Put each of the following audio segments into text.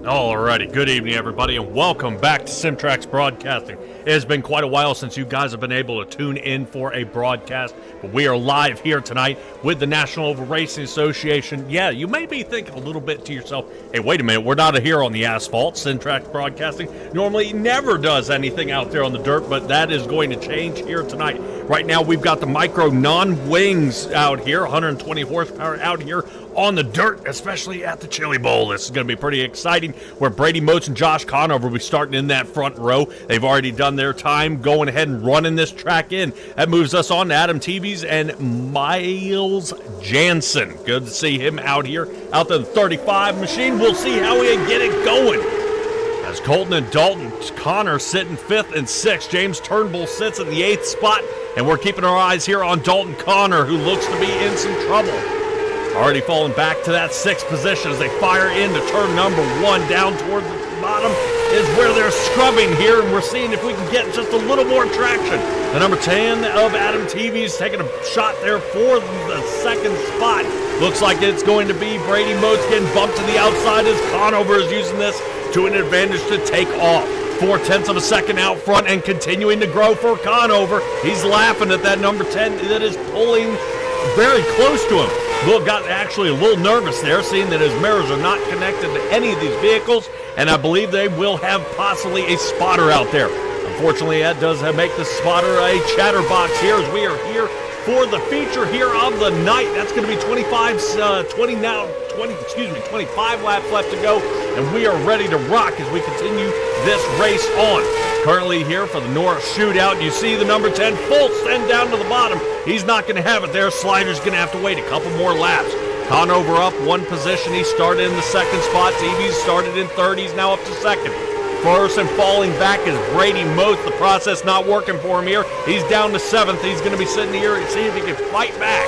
Alrighty, good evening everybody and welcome back to Simtrax Broadcasting. It has been quite a while since you guys have been able to tune in for a broadcast, but we are live here tonight with the National Oval Racing Association. Yeah, you may be thinking a little bit to yourself, hey, wait a minute, we're not here on the asphalt. Simtrax Broadcasting normally never does anything out there on the dirt, but that is going to change here tonight. Right now we've got the micro non-wings out here, 120 horsepower out here on the dirt, especially at the Chili Bowl. This is going to be pretty exciting, where Brady Moats and Josh Conover will be starting in that front row. They've already done their time going ahead and running this track in. That moves us on to Adam Teeves and Miles Jansen. Good to see him out here, out the 35 machine. We'll see how we get it going. As Colton and Dalton Connor sit in 5th and 6th, James Turnbull sits in the 8th spot, and we're keeping our eyes here on Dalton Connor, who looks to be in some trouble. Already falling back to that 6th position as they fire into turn number 1. Down toward the bottom is where they're scrubbing here, and we're seeing if we can get just a little more traction. The number 10 of Adam Teeves taking a shot there for the 2nd spot. Looks like it's going to be Brady Moats getting bumped to the outside as Conover is using this to an advantage to take off. 0.4 of a second out front and continuing to grow for Conover. He's laughing at that number 10 that is pulling very close to him. Will got actually a little nervous there, seeing that his mirrors are not connected to any of these vehicles, and I believe they will have possibly a spotter out there. Unfortunately, that does make the spotter a chatterbox here, as we are here for the feature here of the night. That's going to be 25 laps left to go, and we are ready to rock as we continue this race on. Currently here for the NORA Shootout, you see the number 10 full send down to the bottom. He's not going to have it there. Slider's going to have to wait a couple more laps. Conover up 1 position. He started in the 2nd spot. Teeves started in 3rd. He's now up to 2nd. First and falling back is Brady Moats. The process not working for him here. He's down to 7th. He's going to be sitting here and see if he can fight back.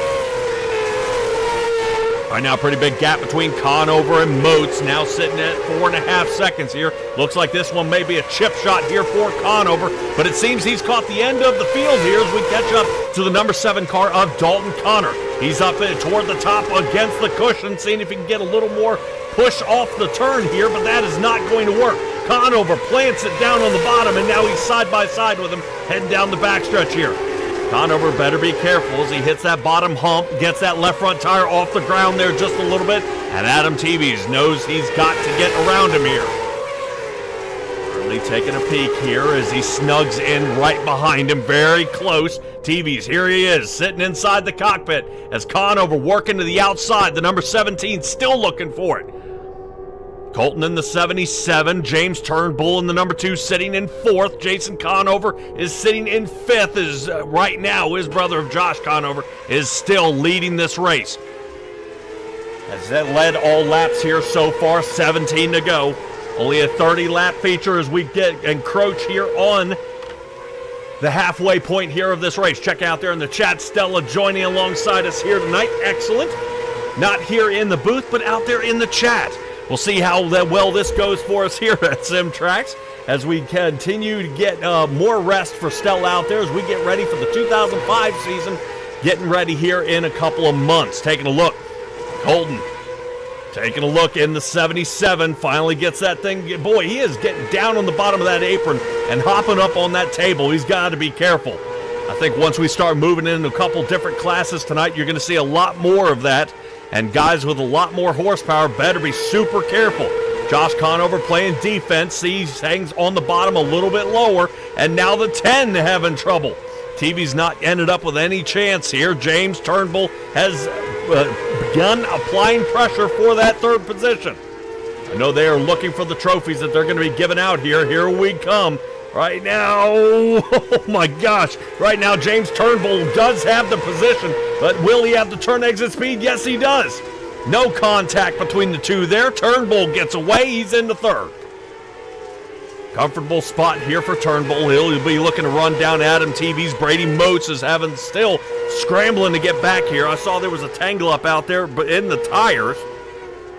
Right now, pretty big gap between Conover and Moats, now sitting at 4.5 seconds here. Looks like this one may be a chip shot here for Conover, but it seems he's caught the end of the field here as we catch up to the number 7 car of Dalton Connor. He's up toward the top against the cushion, seeing if he can get a little more push off the turn here, but that is not going to work. Conover plants it down on the bottom, and now he's side by side with him, heading down the backstretch here. Conover better be careful as he hits that bottom hump, gets that left front tire off the ground there just a little bit, and Adam Teeves knows he's got to get around him here. Early taking a peek here as he snugs in right behind him, very close. Teeves, here he is, sitting inside the cockpit as Conover working to the outside, the number 17 still looking for it. Colton in the 77, James Turnbull in the number 2 sitting in 4th. Jason Conover is sitting in 5th as right now his brother of Josh Conover is still leading this race. As that led all laps here so far, 17 to go. Only a 30-lap feature as we encroach here on the halfway point here of this race. Check out there in the chat, Stella joining alongside us here tonight. Excellent. Not here in the booth, but out there in the chat. We'll see how well this goes for us here at Simtrax as we continue to get more rest for Stella out there as we get ready for the 2005 season, getting ready here in a couple of months. Taking a look. Colton taking a look in the 77, finally gets that thing. Boy, he is getting down on the bottom of that apron and hopping up on that table. He's got to be careful. I think once we start moving into a couple different classes tonight, you're going to see a lot more of that. And guys with a lot more horsepower better be super careful. Josh Conover playing defense. He hangs on the bottom a little bit lower. And now the 10 having trouble. Teeves not ended up with any chance here. James Turnbull has begun applying pressure for that 3rd position. I know they are looking for the trophies that they're going to be giving out here. Here we come. Right now, oh my gosh, right now James Turnbull does have the position, but will he have the turn exit speed? Yes, he does. No contact between the two there. Turnbull gets away, he's into 3rd. Comfortable spot here for Turnbull. He'll be looking to run down Adam Teeves. Brady Moats is still scrambling to get back here. I saw there was a tangle up out there but in the tires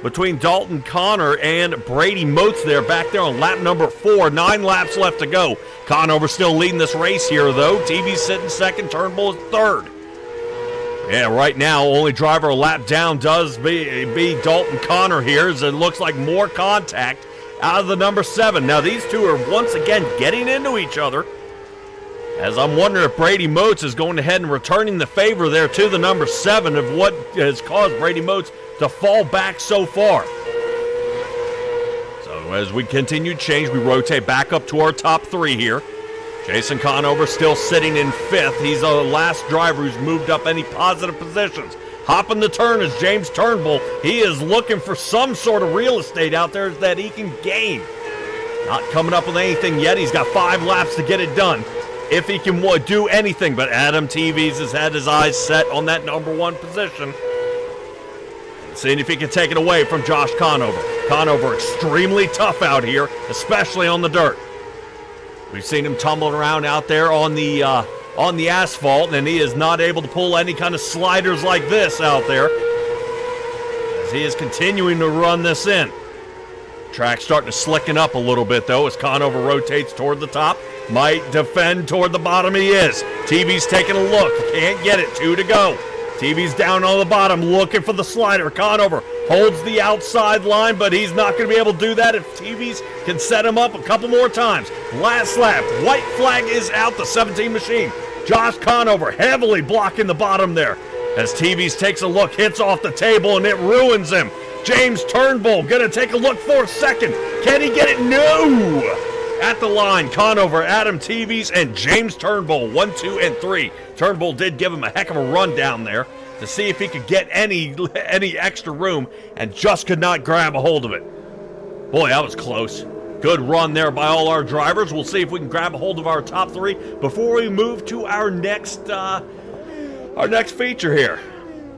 between Dalton Connor and Brady Moats there, back there on lap number 4. 9 laps left to go. Conover still leading this race here, though. Teeves sitting 2nd, Turnbull is 3rd. Yeah, right now, only driver a lap down does be Dalton Connor here, as it looks like more contact out of the number 7. Now these two are once again getting into each other, as I'm wondering if Brady Moats is going ahead and returning the favor there to the number 7 of what has caused Brady Moats to fall back so far. So as we continue to change, we rotate back up to our top 3 here. Jason Conover still sitting in 5th. He's the last driver who's moved up any positive positions. Hopping the turn is James Turnbull. He is looking for some sort of real estate out there that he can gain. Not coming up with anything yet. He's got 5 laps to get it done, if he can do anything. But Adam Teeves has had his eyes set on that number 1 position, seeing if he can take it away from Josh Conover. Conover extremely tough out here, especially on the dirt. We've seen him tumbling around out there on the asphalt, and he is not able to pull any kind of sliders like this out there, as he is continuing to run this in. Track's starting to slicken up a little bit, though, as Conover rotates toward the top. Might defend toward the bottom. He is. TV's taking a look. Can't get it. 2 to go. TV's down on the bottom looking for the slider. Conover holds the outside line, but he's not going to be able to do that if TV's can set him up a couple more times. Last lap. White flag is out. The 17 machine. Josh Conover heavily blocking the bottom there, as TV's takes a look, hits off the table, and it ruins him. James Turnbull going to take a look for a second. Can he get it? No! At the line, Conover, Adam Teeves, and James Turnbull, 1, 2, and 3. Turnbull did give him a heck of a run down there to see if he could get any extra room, and just could not grab a hold of it. Boy, that was close. Good run there by all our drivers. We'll see if we can grab a hold of our top 3 before we move to our next feature here.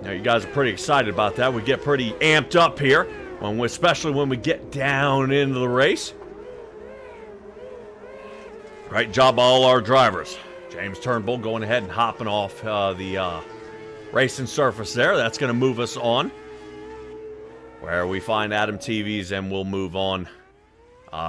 Now, you guys are pretty excited about that. We get pretty amped up here, especially when we get down into the race. Great job by all our drivers. James Turnbull going ahead and hopping off the racing surface there. That's going to move us on where we find Adam Teeves, and we'll move on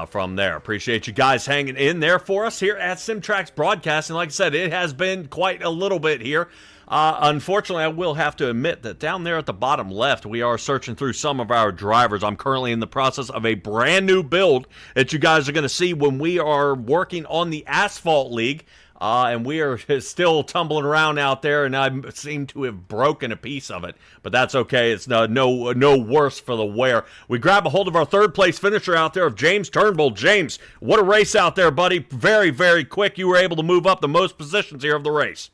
from there. Appreciate you guys hanging in there for us here at SimTrax Broadcasting. Like I said, it has been quite a little bit here. Unfortunately, I will have to admit that down there at the bottom left, we are searching through some of our drivers. I'm currently in the process of a brand new build that you guys are going to see when we are working on the Asphalt League. And we are still tumbling around out there, and I seem to have broken a piece of it. But that's okay. It's no worse for the wear. We grab a hold of our 3rd place finisher out there of James Turnbull. James, what a race out there, buddy. Very, very quick. You were able to move up the most positions here of the race.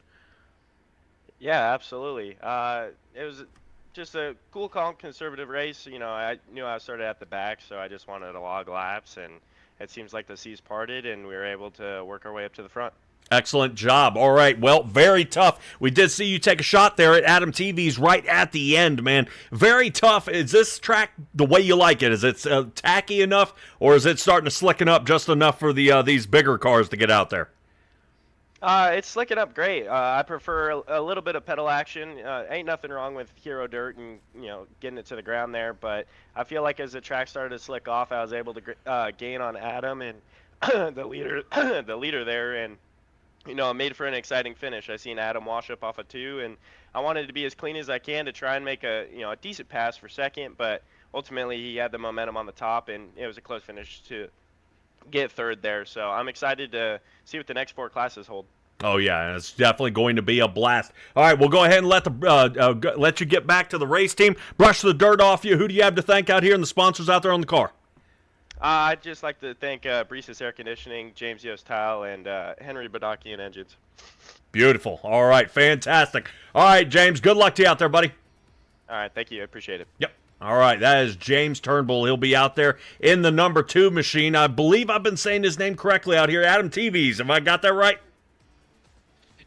Yeah, absolutely. It was just a cool, calm, conservative race. You know, I knew I started at the back, so I just wanted to log laps, and it seems like the seas parted, and we were able to work our way up to the front. Excellent job. All right. Well, very tough. We did see you take a shot there at Adam Teeves right at the end, man. Very tough. Is this track the way you like it? Is it tacky enough, or is it starting to slicken up just enough for these bigger cars to get out there? It's slicking up great. I prefer a little bit of pedal action. Ain't nothing wrong with Hero Dirt and getting it to the ground there, but I feel like as the track started to slick off, I was able to gain on Adam and the leader there, and it made for an exciting finish. I seen Adam wash up off a 2, and I wanted to be as clean as I can to try and make a decent pass for second, but ultimately he had the momentum on the top, and it was a close finish to get 3rd there. So I'm excited to see what the next 4 classes hold. Oh yeah, it's definitely going to be a blast. All right, we'll go ahead and let you get back to the race team. Brush the dirt off you. Who do you have to thank out here and the sponsors out there on the car? I'd just like to thank Breezes Air Conditioning, James Yost Tile, and Henry Badakian Engines. Beautiful. All right, fantastic. All right, James, good luck to you out there, buddy. All right, thank you. I appreciate it. Yep. All right, that is James Turnbull. He'll be out there in the number 2 machine. I believe I've been saying his name correctly out here. Adam Teeves. Have I got that right?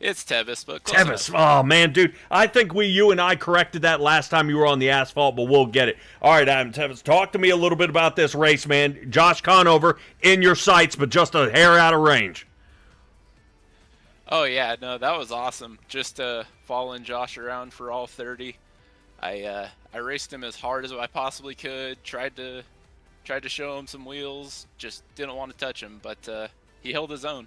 It's Tevis, but Tevis. Oh, man, dude. I think you and I corrected that last time you were on the asphalt, but we'll get it. All right, Adam Tevis, talk to me a little bit about this race, man. Josh Conover in your sights, but just a hair out of range. Oh, yeah. No, that was awesome. Just following Josh around for all 30. I raced him as hard as I possibly could. Tried to show him some wheels. Just didn't want to touch him, but he held his own.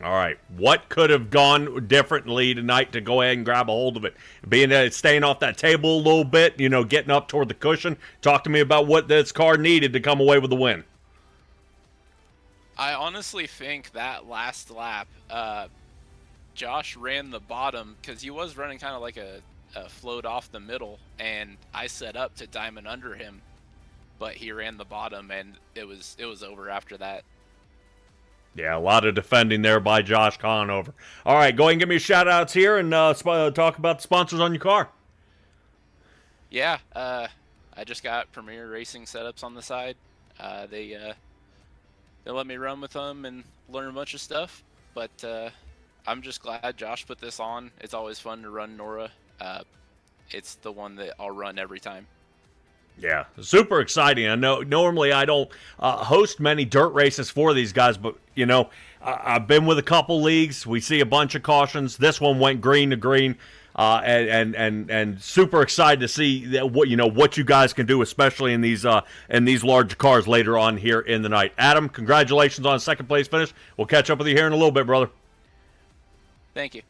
All right. What could have gone differently tonight to go ahead and grab a hold of it? Staying off that table a little bit, getting up toward the cushion. Talk to me about what this car needed to come away with the win. I honestly think that last lap, Josh ran the bottom because he was running kind of like a float off the middle, and I set up to diamond under him, but he ran the bottom, and it was over after that. Yeah, a lot of defending there by Josh Conover. All right, go ahead and give me shout-outs here and talk about the sponsors on your car. Yeah, I just got Premier Racing setups on the side. They let me run with them and learn a bunch of stuff, but I'm just glad Josh put this on. It's always fun to run NORA. It's the one that I'll run every time. Yeah, super exciting. I know normally I don't host many dirt races for these guys, but you know I've been with a couple leagues. We see a bunch of cautions. This one went green to green, and super excited to see that what you guys can do, especially in these large cars later on here in the night. Adam, congratulations on a second place finish. We'll catch up with you here in a little bit, brother. Thank you.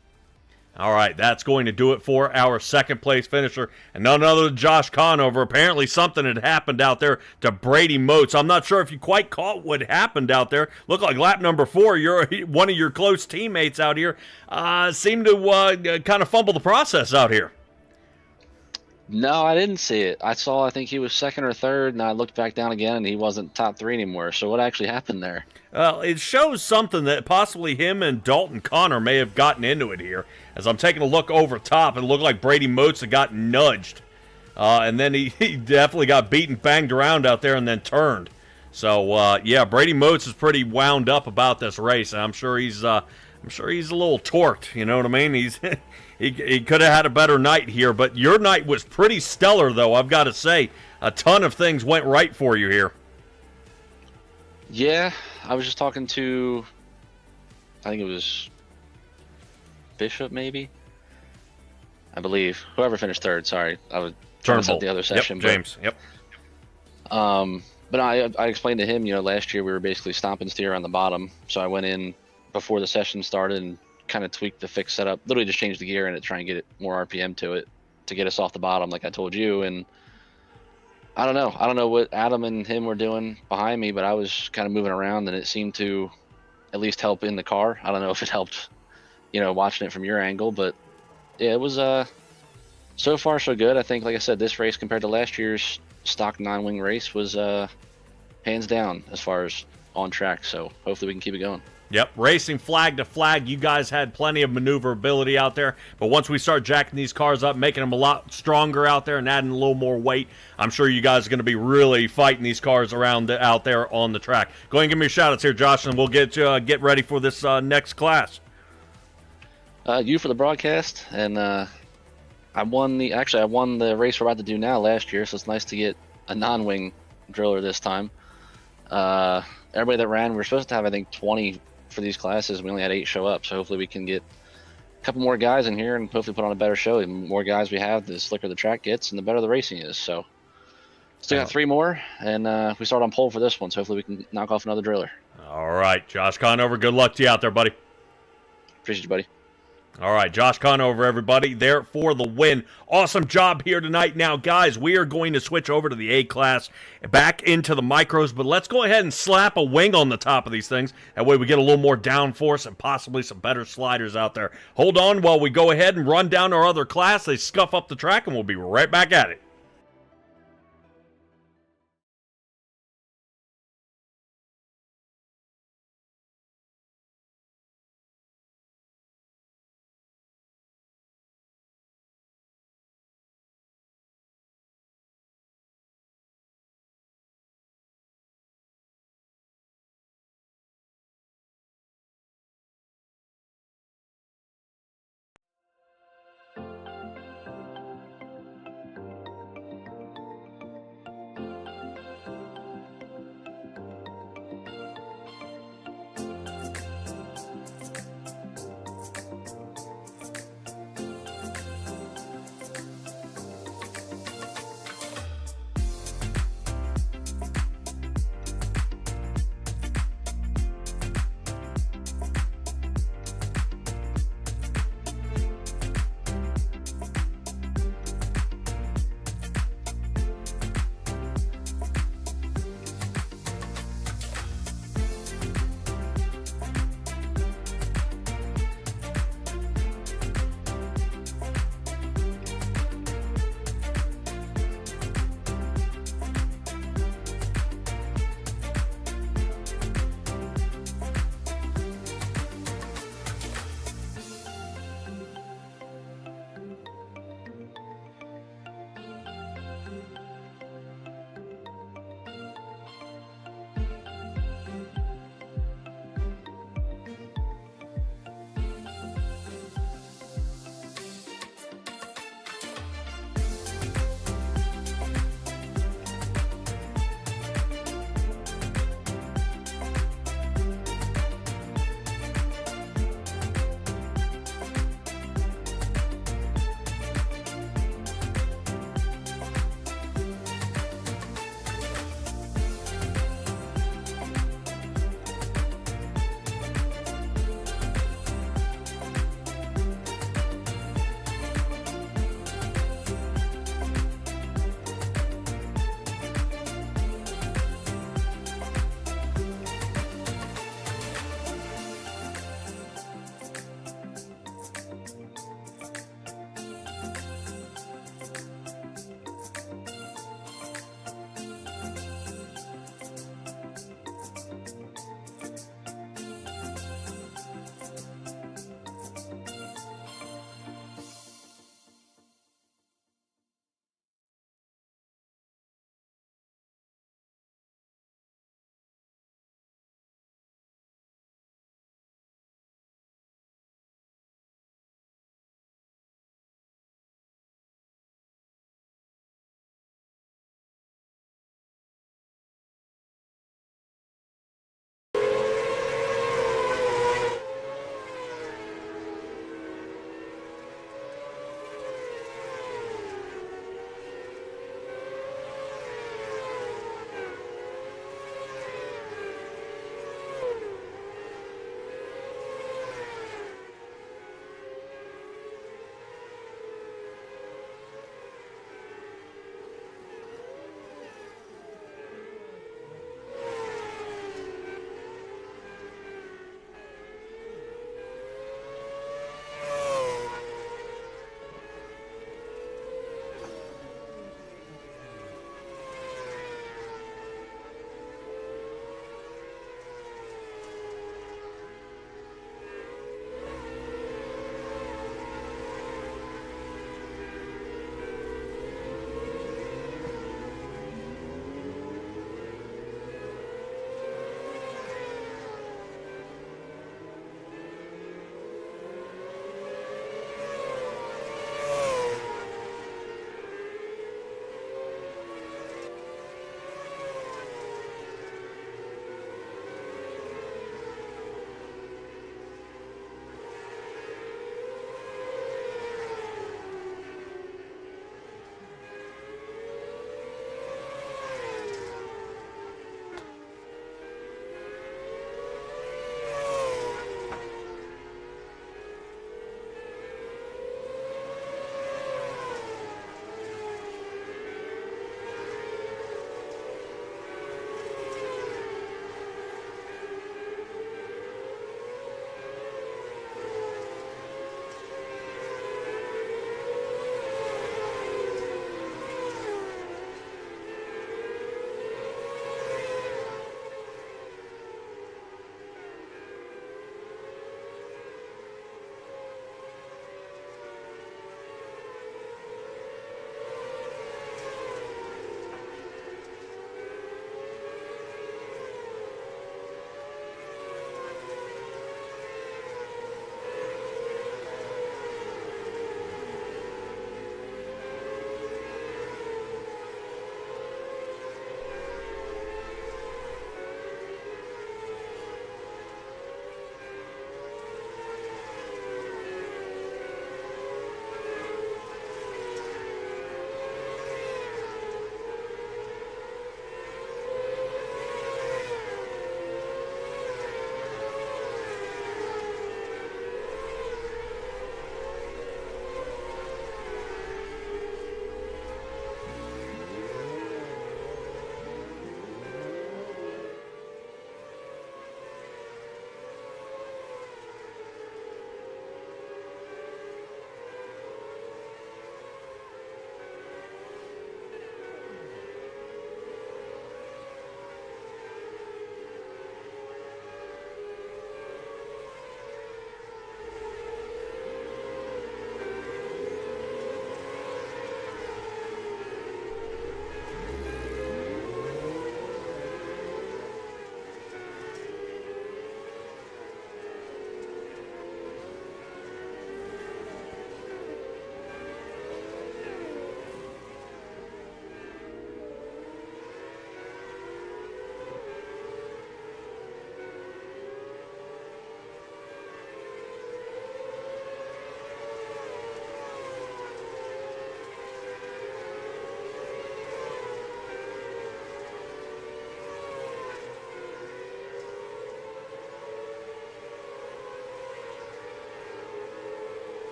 All right, that's going to do it for our second place finisher, and none other than Josh Conover. Apparently something had happened out there to Brady Moats. I'm not sure if you quite caught what happened out there. Looked like lap number 4, one of your close teammates out here seemed to kind of fumble the process out here. No, I didn't see it. I think he was second or third, and I looked back down again, and he wasn't top 3 anymore. So what actually happened there? Well, it shows something that possibly him and Dalton Connor may have gotten into it here. As I'm taking a look over top, it looked like Brady Moats had gotten nudged. And then he definitely got beaten, banged around out there, and then turned. So, yeah, Brady Moats is pretty wound up about this race. And I'm sure he's a little torqued, you know what I mean? He could have had a better night here, but your night was pretty stellar, though, I've got to say. A ton of things went right for you here. Yeah, I was just talking to, I think it was Bishop, maybe? I believe. Whoever finished third, sorry. I was trying to set the other session. Yep, James, yep. But I explained to him, last year we were basically stomp and steer on the bottom, so I went in before the session started and kind of tweaked the fixed setup, literally just changed the gear in it, try and get it more RPM to it to get us off the bottom like I told you. And I don't know what Adam and him were doing behind me, but I was kind of moving around and it seemed to at least help in the car. I don't know if it helped, watching it from your angle, but yeah, it was so far so good. I think, like I said, this race compared to last year's stock 9-wing race was hands down as far as on track, so hopefully we can keep it going. Yep, racing flag to flag, you guys had plenty of maneuverability out there, but once we start jacking these cars up, making them a lot stronger out there and adding a little more weight, I'm sure you guys are going to be really fighting these cars around out there on the track. Go ahead and give me a shout-outs here, Josh, and we'll get ready for this next class. You for the broadcast, and I won the race we're about to do now last year, so it's nice to get a non-wing driller this time. Everybody that ran, we were supposed to have, I think, 20 for these classes. We only had 8 show up, so hopefully we can get a couple more guys in here and hopefully put on a better show. The more guys we have, the slicker the track gets and the better the racing is. So still got 3 more, and we start on pole for this one, so hopefully we can knock off another driller. All right, Josh Conover, good luck to you out there, buddy. Appreciate you, buddy. All right, Josh Conover, everybody, there for the win. Awesome job here tonight. Now, guys, we are going to switch over to the A-Class, back into the micros, but let's go ahead and slap a wing on the top of these things. That way we get a little more downforce and possibly some better sliders out there. Hold on while we go ahead and run down our other class. They scuff up the track, and we'll be right back at it.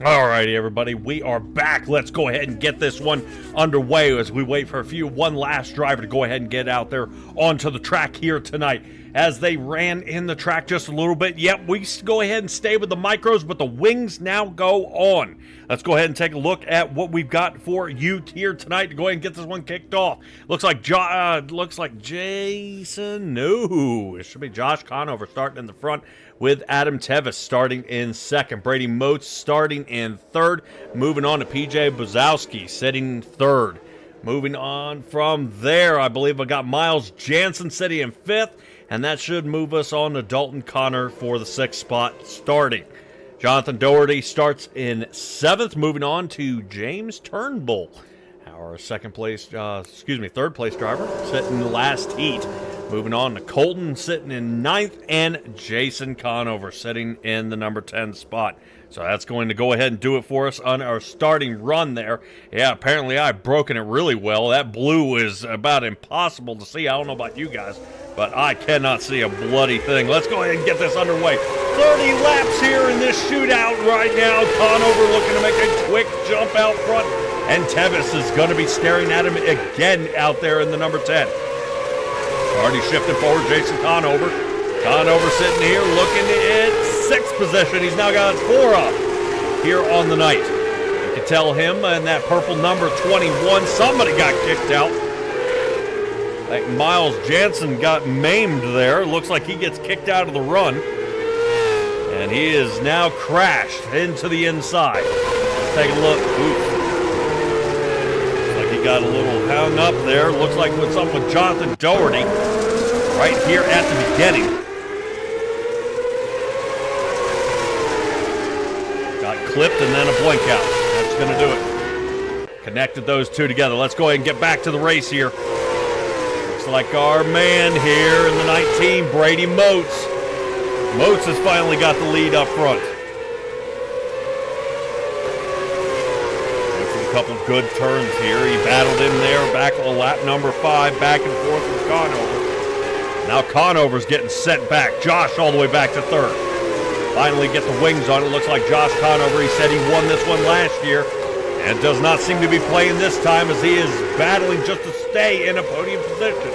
Alrighty, everybody, we are back. Let's go ahead and get this one underway as we wait for one last driver to go ahead and get out there onto the track here tonight. As they ran in the track just a little bit, yep, we go ahead and stay with the micros, but the wings now go on. Let's go ahead and take a look at what we've got for you here tonight to go ahead and get this one kicked off. Looks like Jason, no, it should be Josh Conover starting in the front, with Adam Tevis starting in second. Brady Moats starting in third. Moving on to PJ Buzowski sitting third. Moving on from there, I believe I got Miles Jansen sitting in fifth. And that should move us on to Dalton Connor for the sixth spot starting. Jonathan Doherty starts in seventh. Moving on to James Turnbull, our third place driver, sitting in the last heat. Moving on to Colton sitting in ninth, and Jason Conover sitting in the number 10 spot. So that's going to go ahead and do it for us on our starting run there. Yeah, apparently I've broken it really well. That blue is about impossible to see. I don't know about you guys, but I cannot see a bloody thing. Let's go ahead and get this underway. 30 laps here in this shootout right now. Conover looking to make a quick jump out front, and Tevis is going to be staring at him again out there in the number 10. Already shifting forward, Jason Conover. Conover sitting here looking at sixth position. He's now got 4 up here on the night. You can tell him and that purple number 21, somebody got kicked out. Like Miles Jansen got maimed there. Looks like he gets kicked out of the run. And he is now crashed into the inside. Let's take a look. Oof. He got a little hung up there. Looks like what's up with Jonathan Doherty right here at the beginning. Got clipped and then a blink out. That's going to do it. Connected those two together. Let's go ahead and get back to the race here. Looks like our man here in the 19, Brady Moats. Moats has finally got the lead up front. Couple good turns here. He battled in there back on lap number 5, back and forth with Conover. Now Conover's getting sent back. Josh all the way back to third. Finally get the wings on it. Looks like Josh Conover, he said he won this one last year and does not seem to be playing this time as he is battling just to stay in a podium position.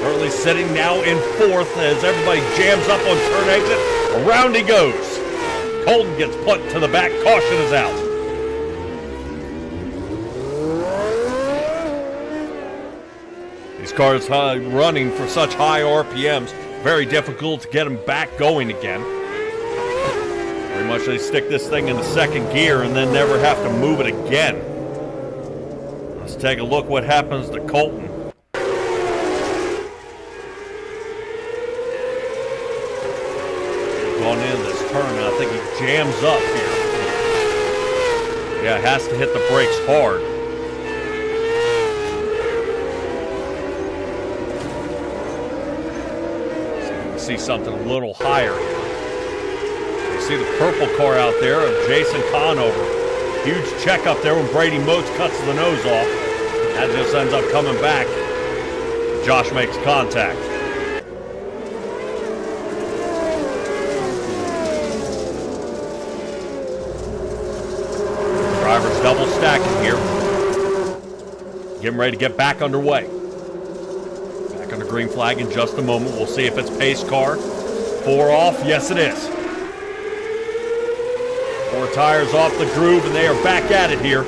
Currently sitting now in fourth as everybody jams up on turn exit. Around he goes. Colton gets put to the back. Caution is out. These cars running for such high RPMs, very difficult to get them back going again. Pretty much they stick this thing in the second gear and then never have to move it again. Let's take a look what happens to Colton. Going in this turn, and I think he jams up here. Yeah, has to hit the brakes hard. See something a little higher. You see the purple car out there of Jason Conover. Huge check up there when Brady Moats cuts the nose off. That just ends up coming back. Josh makes contact. Drivers double stacking here. Getting ready to get back underway. On the green flag in just a moment. We'll see if it's pace car. 4 off. Yes, it is. 4 tires off the groove, and they are back at it here.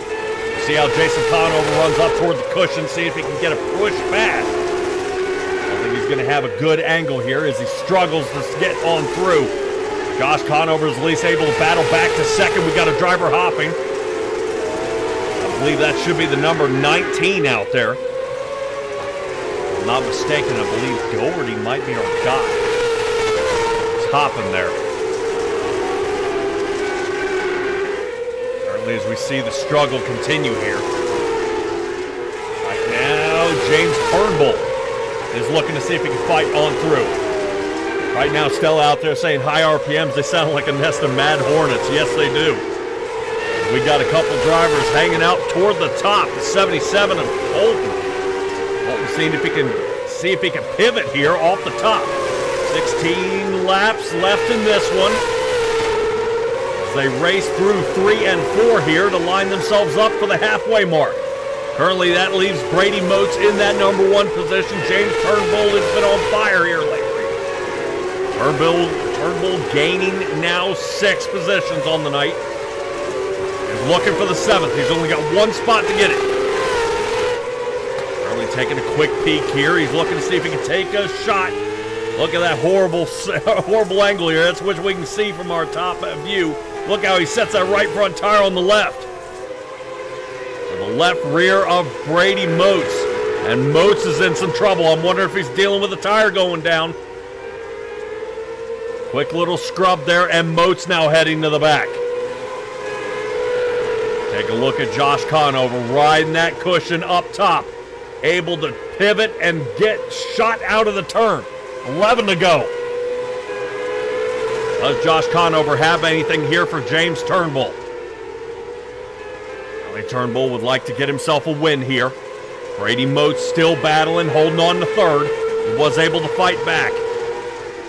See how Jason Conover runs up toward the cushion, see if he can get a push past. I think he's going to have a good angle here as he struggles to get on through. Josh Conover is at least able to battle back to second. We got a driver hopping. I believe that should be the number 19 out there. Not mistaken, I believe Doherty might be our guy. He's hopping there. Apparently, as we see the struggle continue here. Right now, James Turnbull is looking to see if he can fight on through. Right now, Stella out there saying high RPMs. They sound like a nest of mad hornets. Yes, they do. We got a couple drivers hanging out toward the top. The 77 of Colton. Seeing if he can pivot here off the top. 16 laps left in this one. as they race through 3 and 4 here to line themselves up for the halfway mark. Currently, that leaves Brady Moats in that number 1 position. James Turnbull has been on fire here lately. Turnbull gaining now 6 positions on the night. He's looking for the 7th. He's only got 1 spot to get it. Currently taking a quick peek here. He's looking to see if he can take a shot. Look at that horrible angle here. That's which we can see from our top view. Look how he sets that right front tire on the left. To the left rear of Brady Moats. And Moats is in some trouble. I'm wondering if he's dealing with the tire going down. Quick little scrub there, and Moats now heading to the back. Take a look at Josh Conover riding that cushion up top. Able to pivot and get shot out of the turn. 11 to go. Does Josh Conover have anything here for James Turnbull? Turnbull would like to get himself a win here. Brady Moats still battling, holding on to 3rd. He was able to fight back.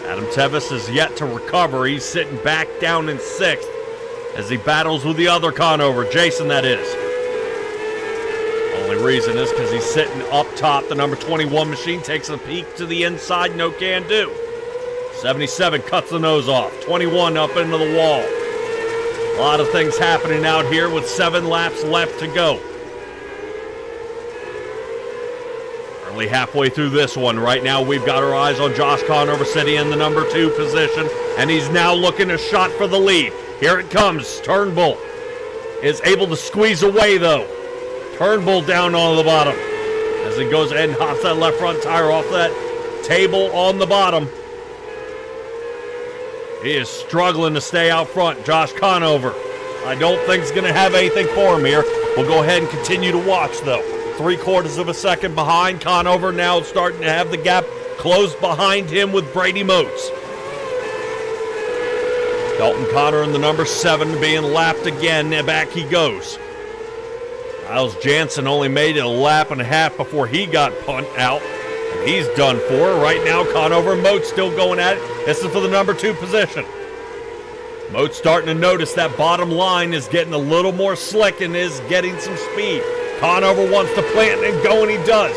Adam Tevis is yet to recover. He's sitting back down in 6th as he battles with the other Conover, Jason that is. Only reason is because he's sitting up top. The number 21 machine takes a peek to the inside, no can do. 77 cuts the nose off. 21 up into the wall. A lot of things happening out here with 7 laps left to go. Early halfway through this one. Right now we've got our eyes on Josh Conover sitting in the number 2 position, and he's now looking a shot for the lead. Here it comes. Turnbull is able to squeeze away though. Turnbull down on the bottom as he goes ahead and hops that left front tire off that table on the bottom. He is struggling to stay out front. Josh Conover, I don't think he's going to have anything for him here. We'll go ahead and continue to watch though. 3/4 of a second behind. Conover now starting to have the gap closed behind him with Brady Moats. Dalton Connor in the number 7 being lapped again. Back he goes. Miles Jansen only made it a lap and a half before he got punt out. And he's done for. Right now, Conover and Moats still going at it. This is for the number 2 position. Moats starting to notice that bottom line is getting a little more slick and is getting some speed. Conover wants to plant and go, and he does.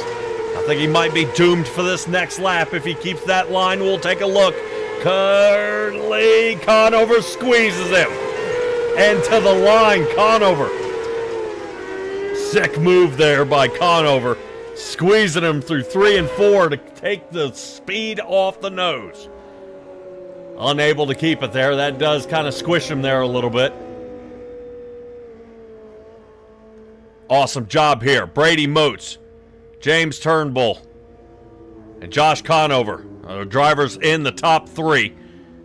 I think he might be doomed for this next lap if he keeps that line. We'll take a look. Curly Conover squeezes him. And to the line, Conover. Sick move there by Conover. Squeezing him through 3 and 4 to take the speed off the nose. Unable to keep it there. That does kind of squish him there a little bit. Awesome job here. Brady Moats, James Turnbull, and Josh Conover. Drivers in the top 3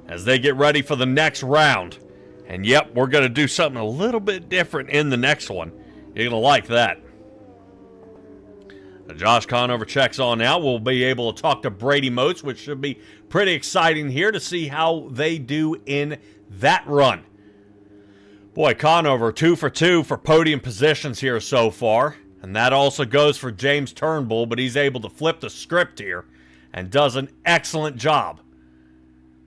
as they get ready for the next round. And yep, we're going to do something a little bit different in the next one. You're going to like that. Josh Conover checks on now. We'll be able to talk to Brady Moats, which should be pretty exciting here to see how they do in that run. Boy, Conover 2 for 2 for podium positions here so far. And that also goes for James Turnbull, but he's able to flip the script here and does an excellent job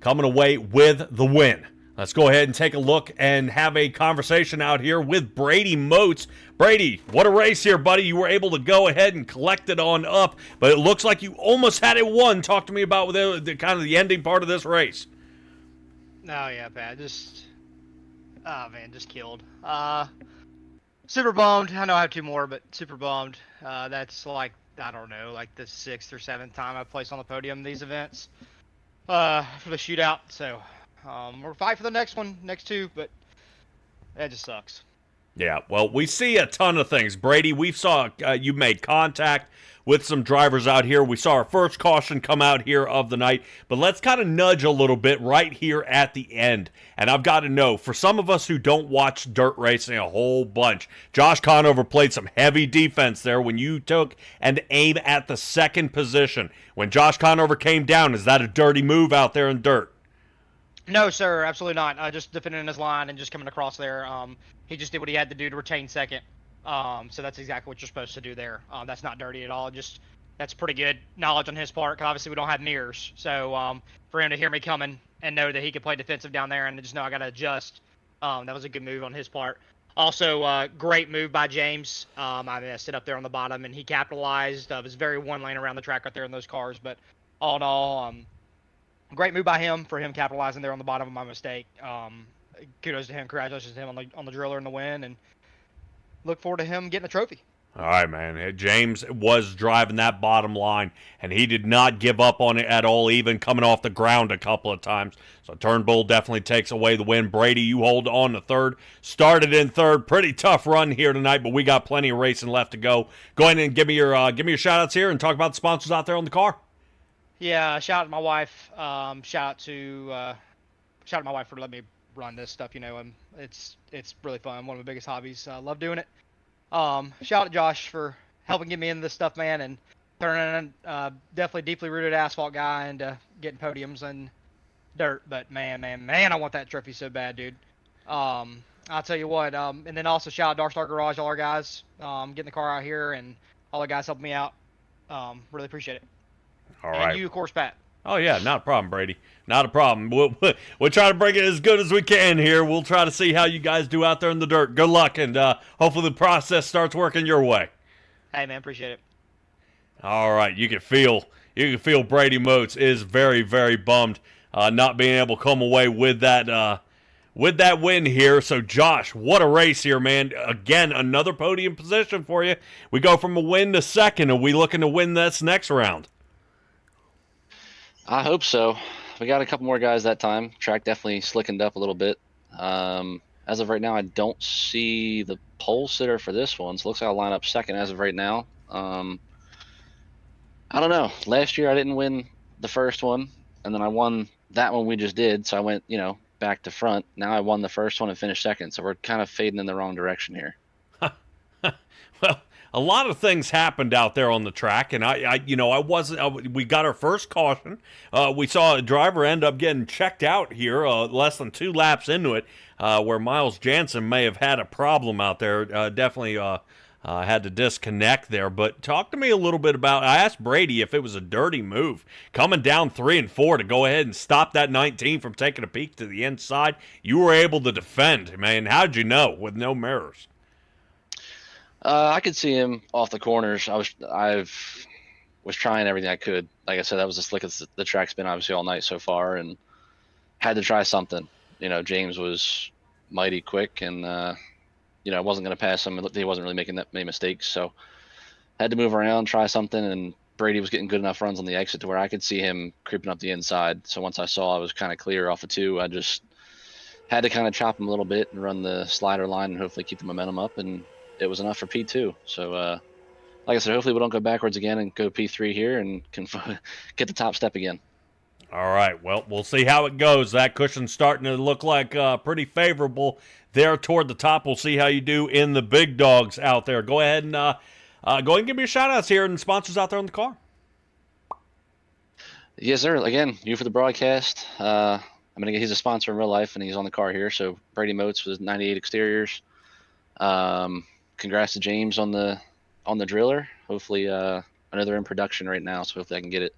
coming away with the win. Let's go ahead and take a look and have a conversation out here with Brady Moats. Brady, what a race here, buddy. You were able to go ahead and collect it on up, but it looks like you almost had it won. Talk to me about the kind of the ending part of this race. Oh, yeah, Pat. Just killed. Super bummed. I know I have 2 more, but super bummed. That's like, I don't know, like the 6th or 7th time I've placed on the podium in these events for the shootout. So we're fighting for the next 2, but that just sucks. Yeah, well, we see a ton of things. Brady, we saw you made contact with some drivers out here. We saw our first caution come out here of the night, but let's kind of nudge a little bit right here at the end. And I've got to know, for some of us who don't watch dirt racing a whole bunch, Josh Conover played some heavy defense there when you took and aim at the 2nd position. When Josh Conover came down, is that a dirty move out there in dirt? No, sir, absolutely not. Just defending his line and just coming across there. He just did what he had to do to retain 2nd. So that's exactly what you're supposed to do there. That's not dirty at all. Just that's pretty good knowledge on his part. 'Cause obviously, we don't have mirrors, so for him to hear me coming and know that he could play defensive down there and just know I got to adjust That was a good move on his part. Also, great move by James. I messed it up there on the bottom, and he capitalized. It was very one lane around the track right there in those cars. But all in all, great move by him for him capitalizing there on the bottom of my mistake. Kudos to him. Congratulations to him on the driller and the win, and look forward to him getting a trophy. All right, man. James was driving that bottom line, and he did not give up on it at all, even coming off the ground a couple of times. So Turnbull definitely takes away the win. Brady, you hold on to third. Started in third. Pretty tough run here tonight, but we got plenty of racing left to go. Go ahead and give me your shout-outs here and talk about the sponsors out there on the car. Yeah, shout out to my wife. Shout out to my wife for letting me run this stuff. It's really fun. One of my biggest hobbies. I love doing it. Shout out to Josh for helping get me into this stuff, man, and turning definitely deeply rooted asphalt guy into getting podiums and dirt. But man, I want that trophy so bad, dude. I'll tell you what. And then also shout out Dark Star Garage, all our guys, getting the car out here, and all the guys helping me out. Really appreciate it. All and right. you, of course, Pat. Oh, yeah, not a problem, Brady. Not a problem. We'll try to bring it as good as we can here. We'll try to see how you guys do out there in the dirt. Good luck, and hopefully the process starts working your way. Hey, man, appreciate it. All right, you can feel Brady Moats is very, very bummed not being able to come away with that win here. So, Josh, what a race here, man. Again, another podium position for you. We go from a win to second. Are we looking to win this next round? I hope so. We got a couple more guys that time. Track definitely slickened up a little bit. As of right now, I don't see the pole sitter for this one, so it looks like I'll line up second as of right now. I don't know. Last year I didn't win the first one, and then I won that one we just did, so I went, back to front. Now I won the first one and finished second, so we're kind of fading in the wrong direction here. Well, a lot of things happened out there on the track, and we got our first caution. We saw a driver end up getting checked out here less than 2 laps into it, where Miles Jansen may have had a problem out there. Definitely had to disconnect there. But talk to me a little bit about, I asked Brady if it was a dirty move, coming down 3 and 4 to go ahead and stop that 19 from taking a peek to the inside. You were able to defend, man. How'd you know with no mirrors? I could see him off the corners. I was trying everything I could. Like I said, that was the slickest the track's been obviously all night so far, and had to try something. James was mighty quick, and I wasn't going to pass him. He wasn't really making that many mistakes, so had to move around, try something. And Brady was getting good enough runs on the exit to where I could see him creeping up the inside. So once I saw I was kind of clear off of 2, I just had to kind of chop him a little bit and run the slider line and hopefully keep the momentum up. And it was enough for P2. So, like I said, hopefully we don't go backwards again and go P3 here and can get the top step again. All right, well, we'll see how it goes. That cushion's starting to look like pretty favorable there toward the top. We'll see how you do in the big dogs out there. Go ahead and give me your shout-outs here and sponsors out there on the car. Yes, sir. Again, you for the broadcast. He's a sponsor in real life, and he's on the car here. So Brady Moats with 98 exteriors. Congrats to James on the driller. Hopefully, I know they're in production right now, so hopefully I can get it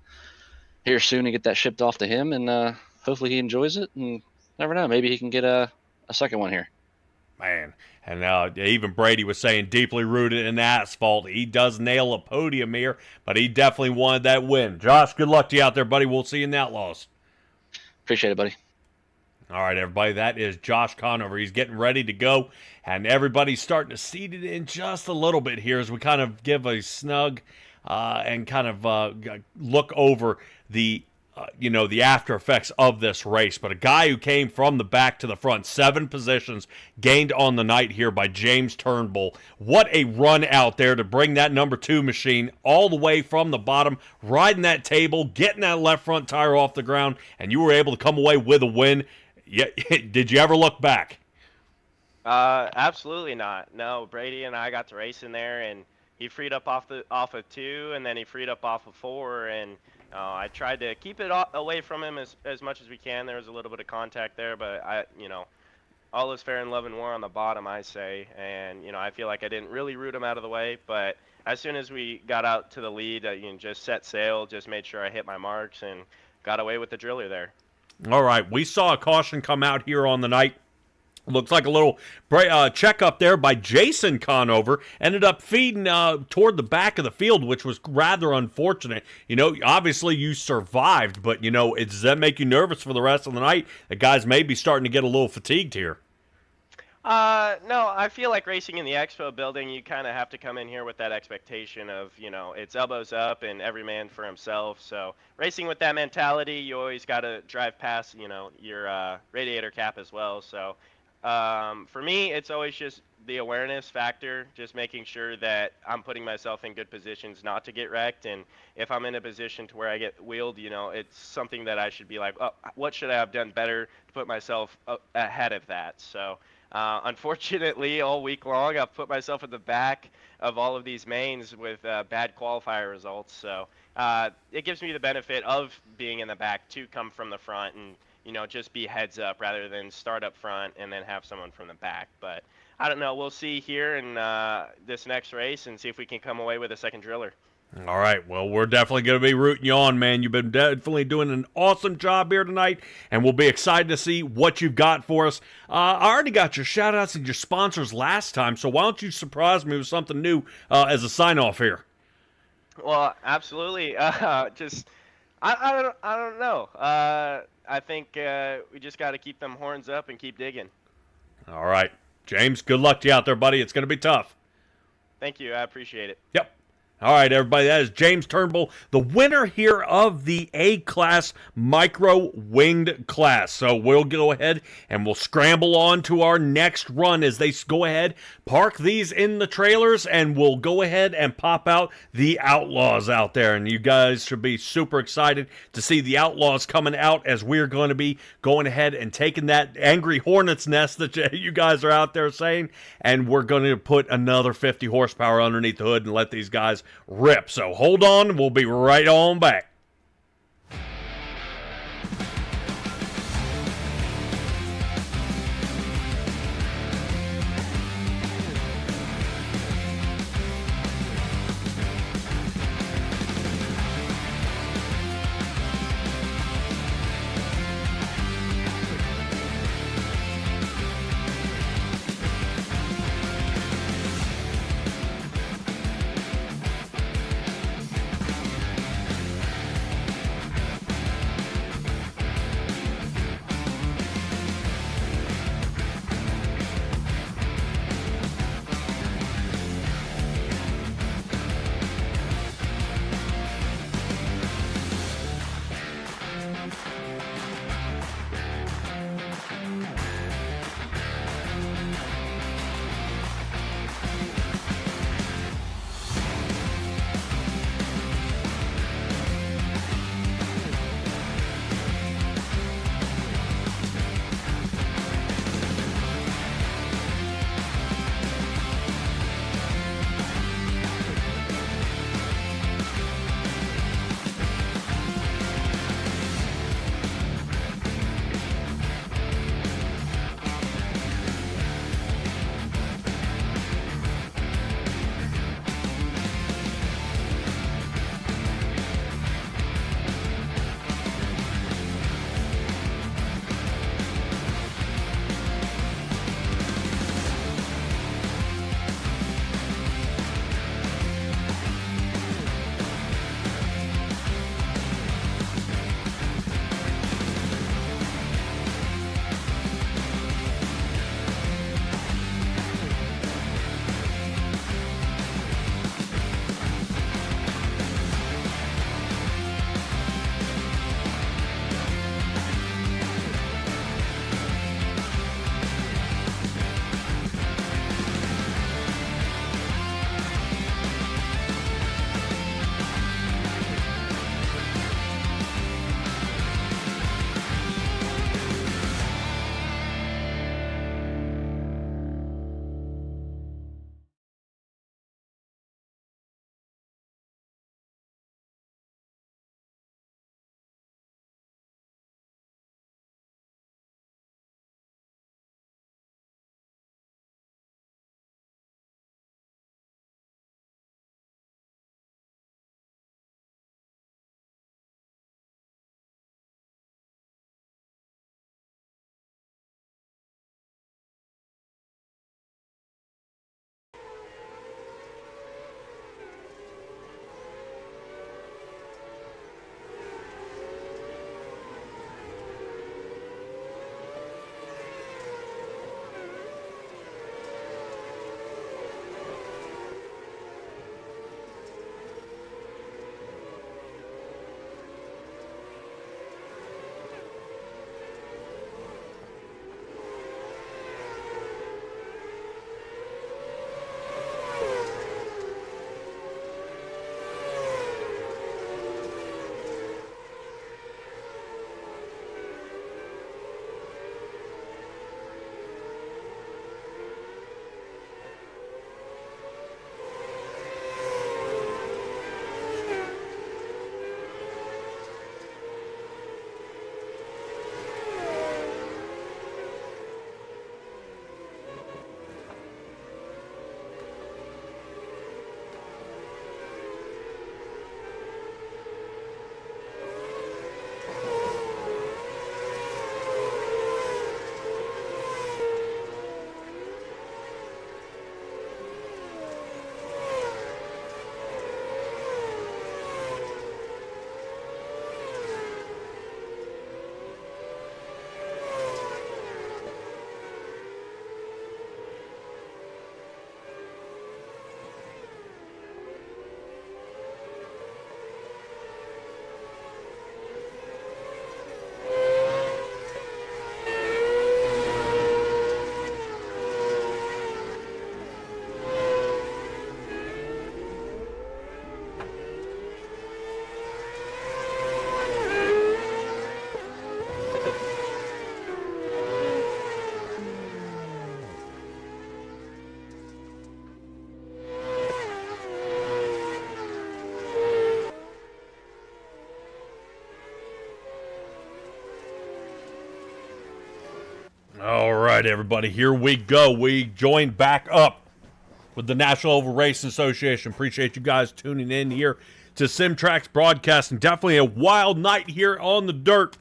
here soon and get that shipped off to him, and hopefully he enjoys it. And never know, maybe he can get a second one here. Man, and even Brady was saying deeply rooted in asphalt. He does nail a podium here, but he definitely wanted that win. Josh, good luck to you out there, buddy. We'll see you in the Outlaws. Appreciate it, buddy. All right, everybody, that is Josh Conover. He's getting ready to go, and everybody's starting to seat it in just a little bit here as we kind of give a snug and kind of look over the after effects of this race. But a guy who came from the back to the front, 7 positions gained on the night here by James Turnbull. What a run out there to bring that number 2 machine all the way from the bottom, riding that table, getting that left front tire off the ground, and you were able to come away with a win. Yeah, did you ever look back? Absolutely not. No, Brady and I got to race in there, and he freed up off of 2, and then he freed up off of 4, and I tried to keep it away from him as much as we can. There was a little bit of contact there, but all is fair in love and war on the bottom, I say, and I feel like I didn't really root him out of the way, but as soon as we got out to the lead, just set sail, just made sure I hit my marks, and got away with the driller there. All right, we saw a caution come out here on the night Looks like a little check up there by Jason Conover. Ended up feeding toward the back of the field, which was rather unfortunate. You know, obviously you survived, but, you know, does that make you nervous for the rest of the night? The guys may be starting to get a little fatigued here. No, I feel like racing in the expo building, you kind of have to come in here with that expectation of, you know, it's elbows up and every man for himself. So racing with that mentality, you always got to drive past, you know, your radiator cap as well. So for me, it's always just the awareness factor, just making sure that I'm putting myself in good positions not to get wrecked. And if I'm in a position to where I get wheeled, you know, it's something that I should be like, oh, what should I have done better to put myself ahead of that? So unfortunately, all week long, I've put myself in the back of all of these mains with bad qualifier results. So it gives me the benefit of being in the back to come from the front and, you know, just be heads up rather than start up front and then have someone from the back. But I don't know. We'll see here in this next race and see if we can come away with a second driller. All right, well, we're definitely going to be rooting you on, man. You've been definitely doing an awesome job here tonight, and we'll be excited to see what you've got for us. I already got your shout-outs and your sponsors last time, so why don't you surprise me with something new as a sign-off here? Well, absolutely. I don't know. I think we just got to keep them horns up and keep digging. All right, James, good luck to you out there, buddy. It's going to be tough. Thank you. I appreciate it. Yep. All right, everybody, that is James Turnbull, the winner here of the A-Class Micro-Winged class. So we'll go ahead and we'll scramble on to our next run as they go ahead, park these in the trailers, and we'll go ahead and pop out the Outlaws out there. And you guys should be super excited to see the Outlaws coming out as we're going to be going ahead and taking that angry hornet's nest that you guys are out there saying, and we're going to put another 50 horsepower underneath the hood and let these guys rip. So hold on, we'll be right on back. All right, everybody, here we go. We join back up with the National Oval Racing Association. Appreciate you guys tuning in here to Simtrax Broadcasting. Definitely a wild night here on the dirt.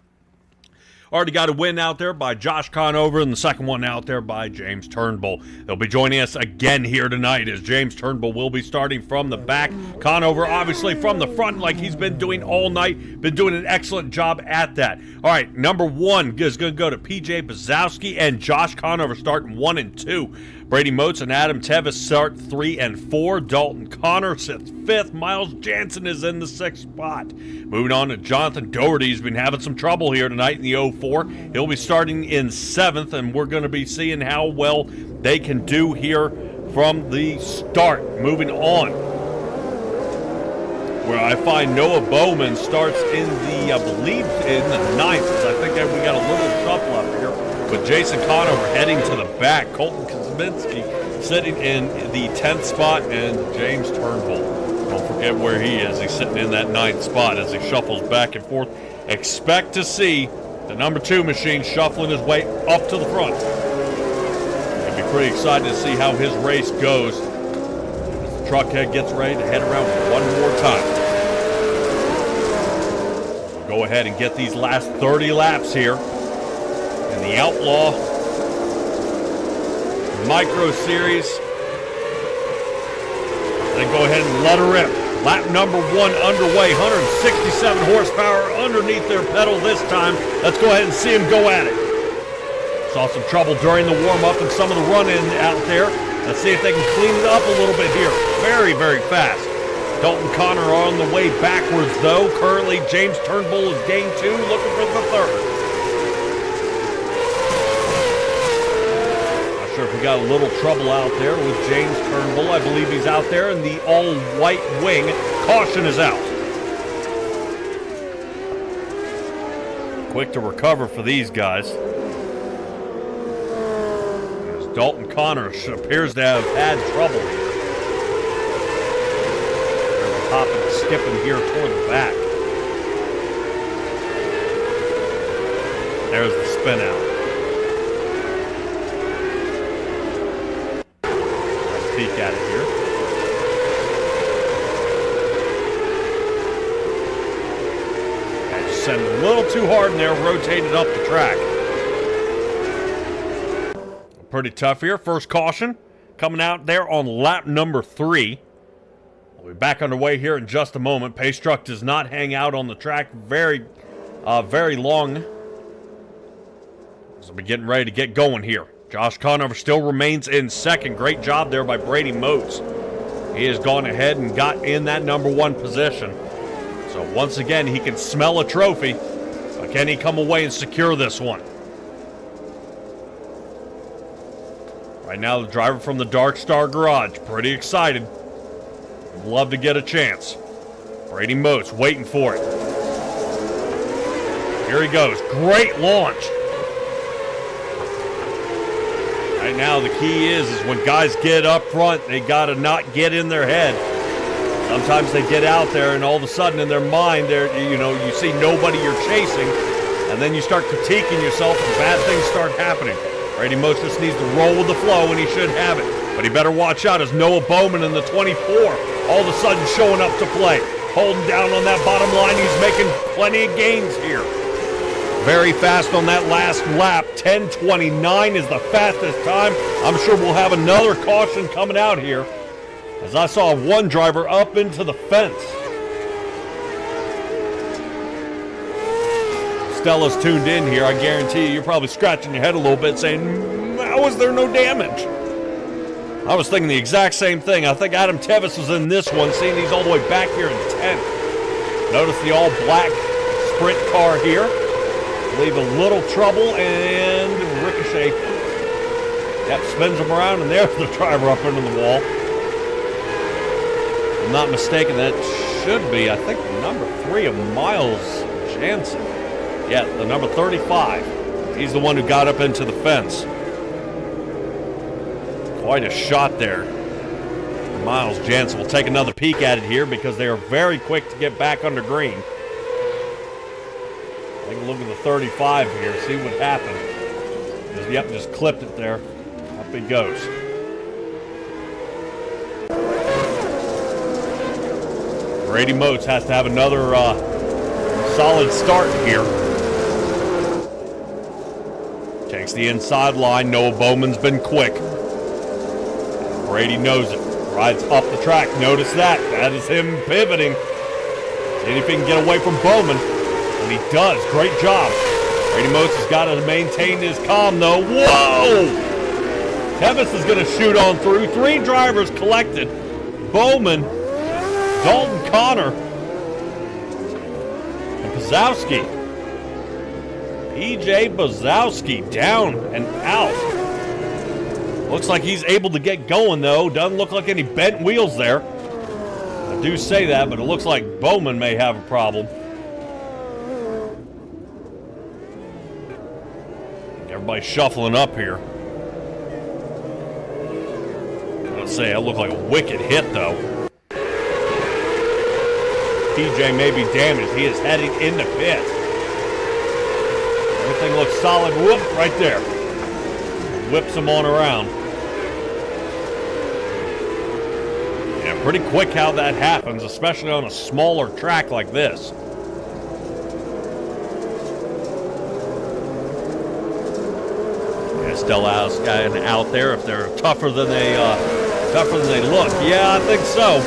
Already got a win out there by Josh Conover, and the second one out there by James Turnbull. They'll be joining us again here tonight as James Turnbull will be starting from the back. Conover, obviously, from the front like he's been doing all night. Been doing an excellent job at that. All right, number one is going to go to P.J. Bazowski and Josh Conover starting 1 and 2. Brady Moats and Adam Tevis start 3 and 4. Dalton Connor sits 5th. Miles Jansen is in the 6th spot. Moving on to Jonathan Doherty. He's been having some trouble here tonight in the 04. He'll be starting in 7th, and we're going to be seeing how well they can do here from the start. Moving on, where I find Noah Bowman starts in the, I believe, in the 9th. I think that we got a little shuffle up here with Jason Conover heading to the back. Colton Kosminski sitting in the 10th spot, and James Turnbull, don't forget where he is. He's sitting in that 9th spot as he shuffles back and forth. Expect to see the number 2 machine shuffling his way up to the front. I'd be pretty excited to see how his race goes as the truck head gets ready to head around one more time. We'll go ahead and get these last 30 laps here in the Outlaw Micro Series. Then go ahead and let her rip. Lap number 1 underway. 167 horsepower underneath their pedal this time. Let's go ahead and see them go at it. Saw some trouble during the warm-up and some of the run-in out there. Let's see if they can clean it up a little bit here. Very, very fast. Dalton Connor on the way backwards, though. Currently, James Turnbull is gained 2, looking for the 3rd. Sure if we got a little trouble out there with James Turnbull. I believe he's out there in the all-white wing. Caution is out. Quick to recover for these guys. As Dalton Connor appears to have had trouble here. They're hopping and skipping here toward the back. There's the spin out. Peek at it here. I just sent it a little too hard in there, rotated up the track. Pretty tough here. First caution coming out there on lap number 3. We'll be back underway here in just a moment. Pace truck does not hang out on the track very long. So we're getting ready to get going here. Josh Conover still remains in 2nd. Great job there by Brady Moats. He has gone ahead and got in that number 1 position. So once again, he can smell a trophy. But can he come away and secure this one? Right now, the driver from the Dark Star Garage, pretty excited. Would love to get a chance. Brady Moats waiting for it. Here he goes. Great launch. Right now, the key is when guys get up front, they got to not get in their head. Sometimes they get out there, and all of a sudden, in their mind, you see nobody you're chasing, and then you start critiquing yourself, and bad things start happening. Brady Moats just needs to roll with the flow, and he should have it. But he better watch out as Noah Bowman in the 24, all of a sudden showing up to play. Holding down on that bottom line, he's making plenty of gains here. Very fast on that last lap. 10:29 is the fastest time. I'm sure we'll have another caution coming out here, as I saw one driver up into the fence. Stella's tuned in here. I guarantee you're probably scratching your head a little bit saying, how is there no damage? I was thinking the exact same thing. I think Adam Tevis was in this one, seeing these all the way back here in 10th. Notice the all-black sprint car here. Leave a little trouble, and Ricochet, spins him around, and there's the driver up into the wall. If I'm not mistaken, that should be, I think, number 3 of Miles Jansen. Yeah, the number 35. He's the one who got up into the fence. Quite a shot there. Miles Jansen will take another peek at it here because they are very quick to get back under green. Take a look at the 35 here, see what happened. Yep, just clipped it there. Up he goes. Brady Moats has to have another solid start here. Takes the inside line. Noah Bowman's been quick. Brady knows it. Rides up the track. Notice that. That is him pivoting. See if he can get away from Bowman. And he does. Great job. Brady Moats has got to maintain his calm, though. Whoa! Tevis is going to shoot on through. 3 drivers collected. Bowman, Dalton Connor, and Bozowski. PJ Bozowski down and out. Looks like he's able to get going, though. Doesn't look like any bent wheels there. I do say that, but it looks like Bowman may have a problem. Everybody's shuffling up here. Let's say that looked like a wicked hit, though. PJ may be damaged. He is heading into pit. Everything looks solid. Whoop, right there. Whips him on around. Yeah, pretty quick how that happens, especially on a smaller track like this. Yeah, still out there if they're tougher than they look. Yeah, I think so.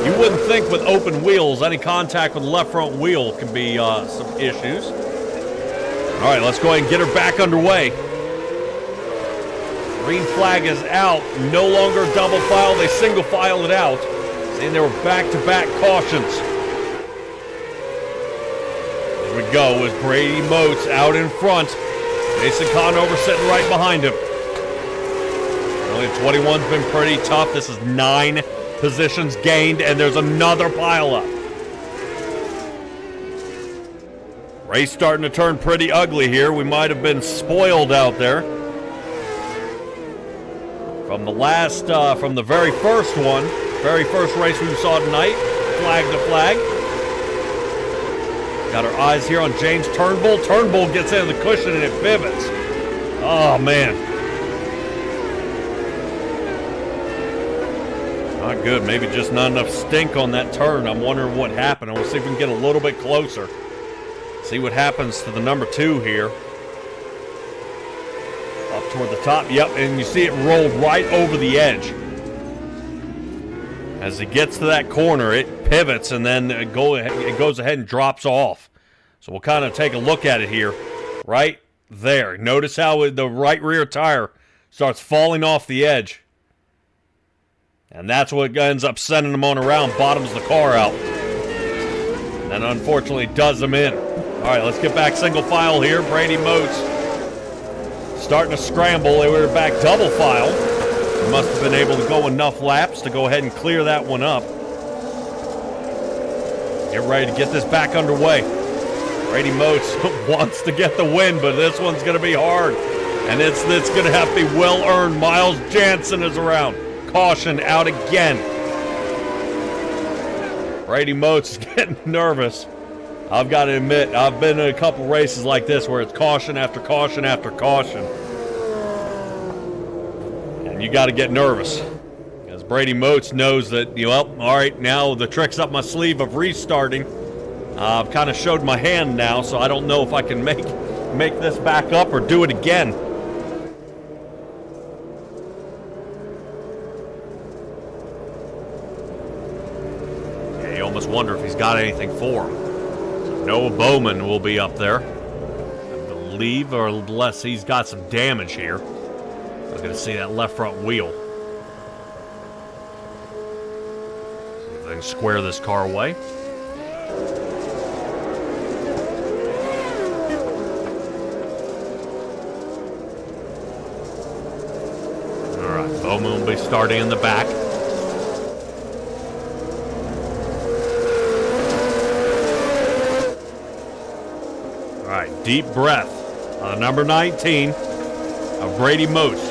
You wouldn't think with open wheels, any contact with the left front wheel can be some issues. All right, let's go ahead and get her back underway. Green flag is out. No longer double file. They single file it out. Saying there were back-to-back cautions. Here we go with Brady Moats out in front. Jason Conover sitting right behind him. Only 21's been pretty tough. This is 9 positions gained, and there's another pileup. Race starting to turn pretty ugly here. We might have been spoiled out there. From the very first race we saw tonight, flag to flag. Got our eyes here on James Turnbull. Turnbull gets into the cushion and it pivots. Oh, man. Not good. Maybe just not enough stink on that turn. I'm wondering what happened. We'll see if we can get a little bit closer. See what happens to the number 2 here. Up toward the top. Yep, and you see it rolled right over the edge. As it gets to that corner, it pivots and then it goes ahead and drops off. So we'll kind of take a look at it here. Right there. Notice how the right rear tire starts falling off the edge. And that's what ends up sending them on around, bottoms the car out. And then unfortunately does them in. All right, let's get back single file here. Brady Moats starting to scramble. They were back double file. They must have been able to go enough laps to go ahead and clear that one up. Get ready to get this back underway. Brady Moats wants to get the win, but this one's going to be hard. And it's going to have to be well-earned. Miles Jansen is around. Caution out again. Brady Moats is getting nervous. I've got to admit, I've been in a couple races like this where it's caution after caution after caution. And you got to get nervous. Because Brady Moats knows that, all right, now the trick's up my sleeve of restarting. I've kind of showed my hand now, so I don't know if I can make this back up or do it again. Yeah, you almost wonder if he's got anything for him. Noah Bowman will be up there, I believe, or unless he's got some damage here. I'm going to see that left front wheel. See if they can square this car away. All right, Bowman will be starting in the back. Deep breath on number 19 of Brady Moats.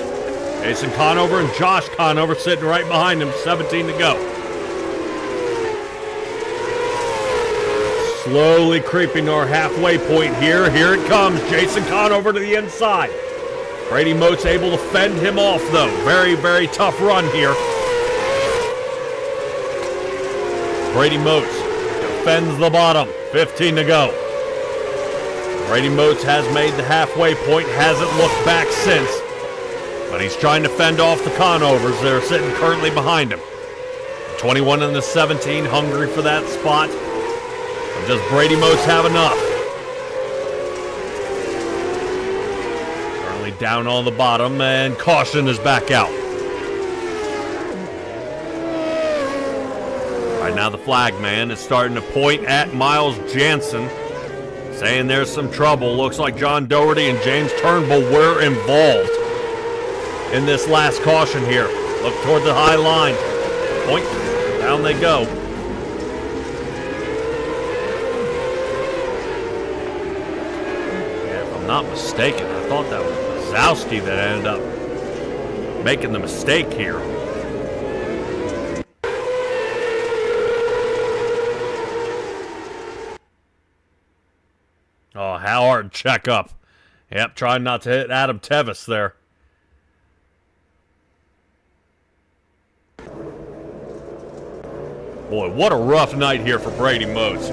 Jason Conover and Josh Conover sitting right behind him, 17 to go. Slowly creeping to our halfway point here. Here it comes. Jason Conover to the inside. Brady Mote's able to fend him off, though. Very, very tough run here. Brady Motes defends the bottom. 15 to go. Brady Motes has made the halfway point, hasn't looked back since. But he's trying to fend off the Conovers. They're sitting currently behind him. 21 and the 17, hungry for that spot. But does Brady Motes have enough? Currently down on the bottom, and caution is back out. Right now the flag man is starting to point at Miles Jansen, saying there's some trouble. Looks like John Doherty and James Turnbull were involved in this last caution here. Look toward the high line. Point. Down they go. Yeah, if I'm not mistaken, I thought that was Zowski that ended up making the mistake here. Oh, Howard checkup. Yep, trying not to hit Adam Tevis there. Boy, what a rough night here for Brady Motes.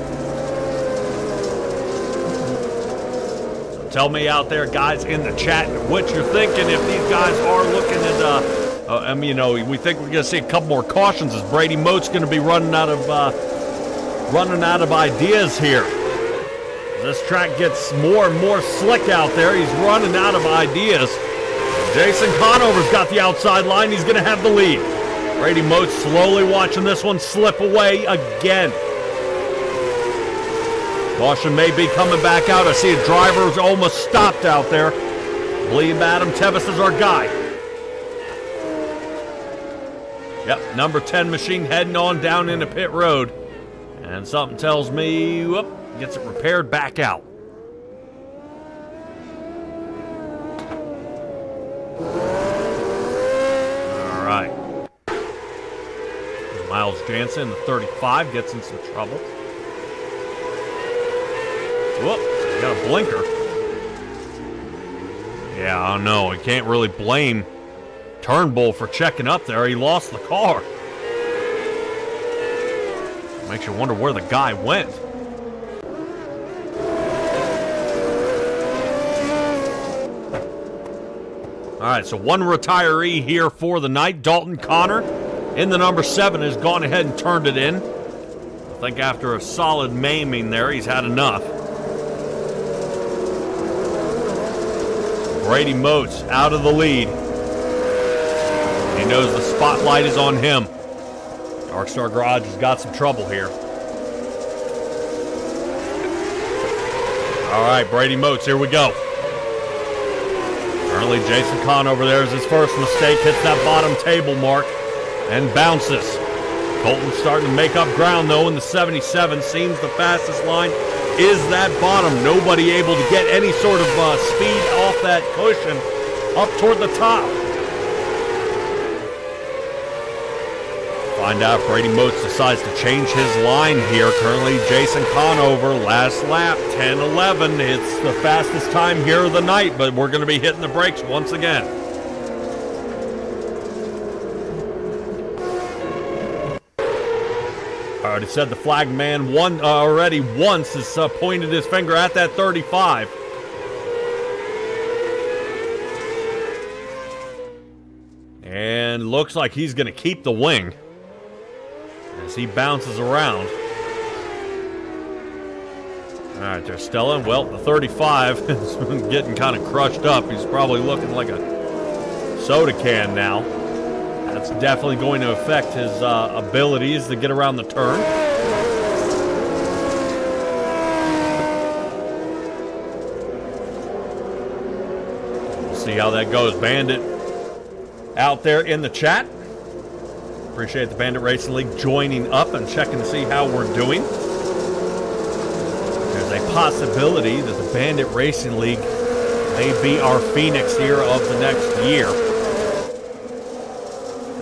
So tell me out there, guys, in the chat, what you're thinking if these guys are looking at, we think we're going to see a couple more cautions. Is Brady Motes going to be running out of ideas here? This track gets more and more slick out there. He's running out of ideas. Jason Conover's got the outside line. He's going to have the lead. Brady Motes slowly watching this one slip away again. Caution may be coming back out. I see a driver who's almost stopped out there. I believe Adam Tevis is our guy. Yep, number 10 machine heading on down into pit road. And something tells me, whoop, gets it repaired back out. All right. Miles Jansen, the 35, gets in some trouble. Whoop, got a blinker. Yeah, I don't know. I can't really blame Turnbull for checking up there. He lost the car. Makes you wonder where the guy went. All right, so one retiree here for the night. Dalton Connor in the number 7 has gone ahead and turned it in. I think after a solid maiming there, he's had enough. Brady Motes out of the lead. He knows the spotlight is on him. Darkstar Garage has got some trouble here. All right, Brady Motes, here we go. Currently, Jason Conover there is his first mistake. Hits that bottom table mark and bounces. Colton's starting to make up ground, though, in the 77. Seems the fastest line is that bottom. Nobody able to get any sort of speed off that cushion up toward the top. Find out if Brady Motes decides to change his line here. Currently, Jason Conover, last lap, 10:11. It's the fastest time here of the night, but we're going to be hitting the brakes once again. I already said the flag man already once has pointed his finger at that 35. And looks like he's going to keep the wing as he bounces around. All right, there's Stella. Well, the 35 is getting kind of crushed up. He's probably looking like a soda can now. That's definitely going to affect his abilities to get around the turn. We'll see how that goes. Bandit out there in the chat. Appreciate the Bandit Racing League joining up and checking to see how we're doing. There's a possibility that the Bandit Racing League may be our Phoenix here of the next year.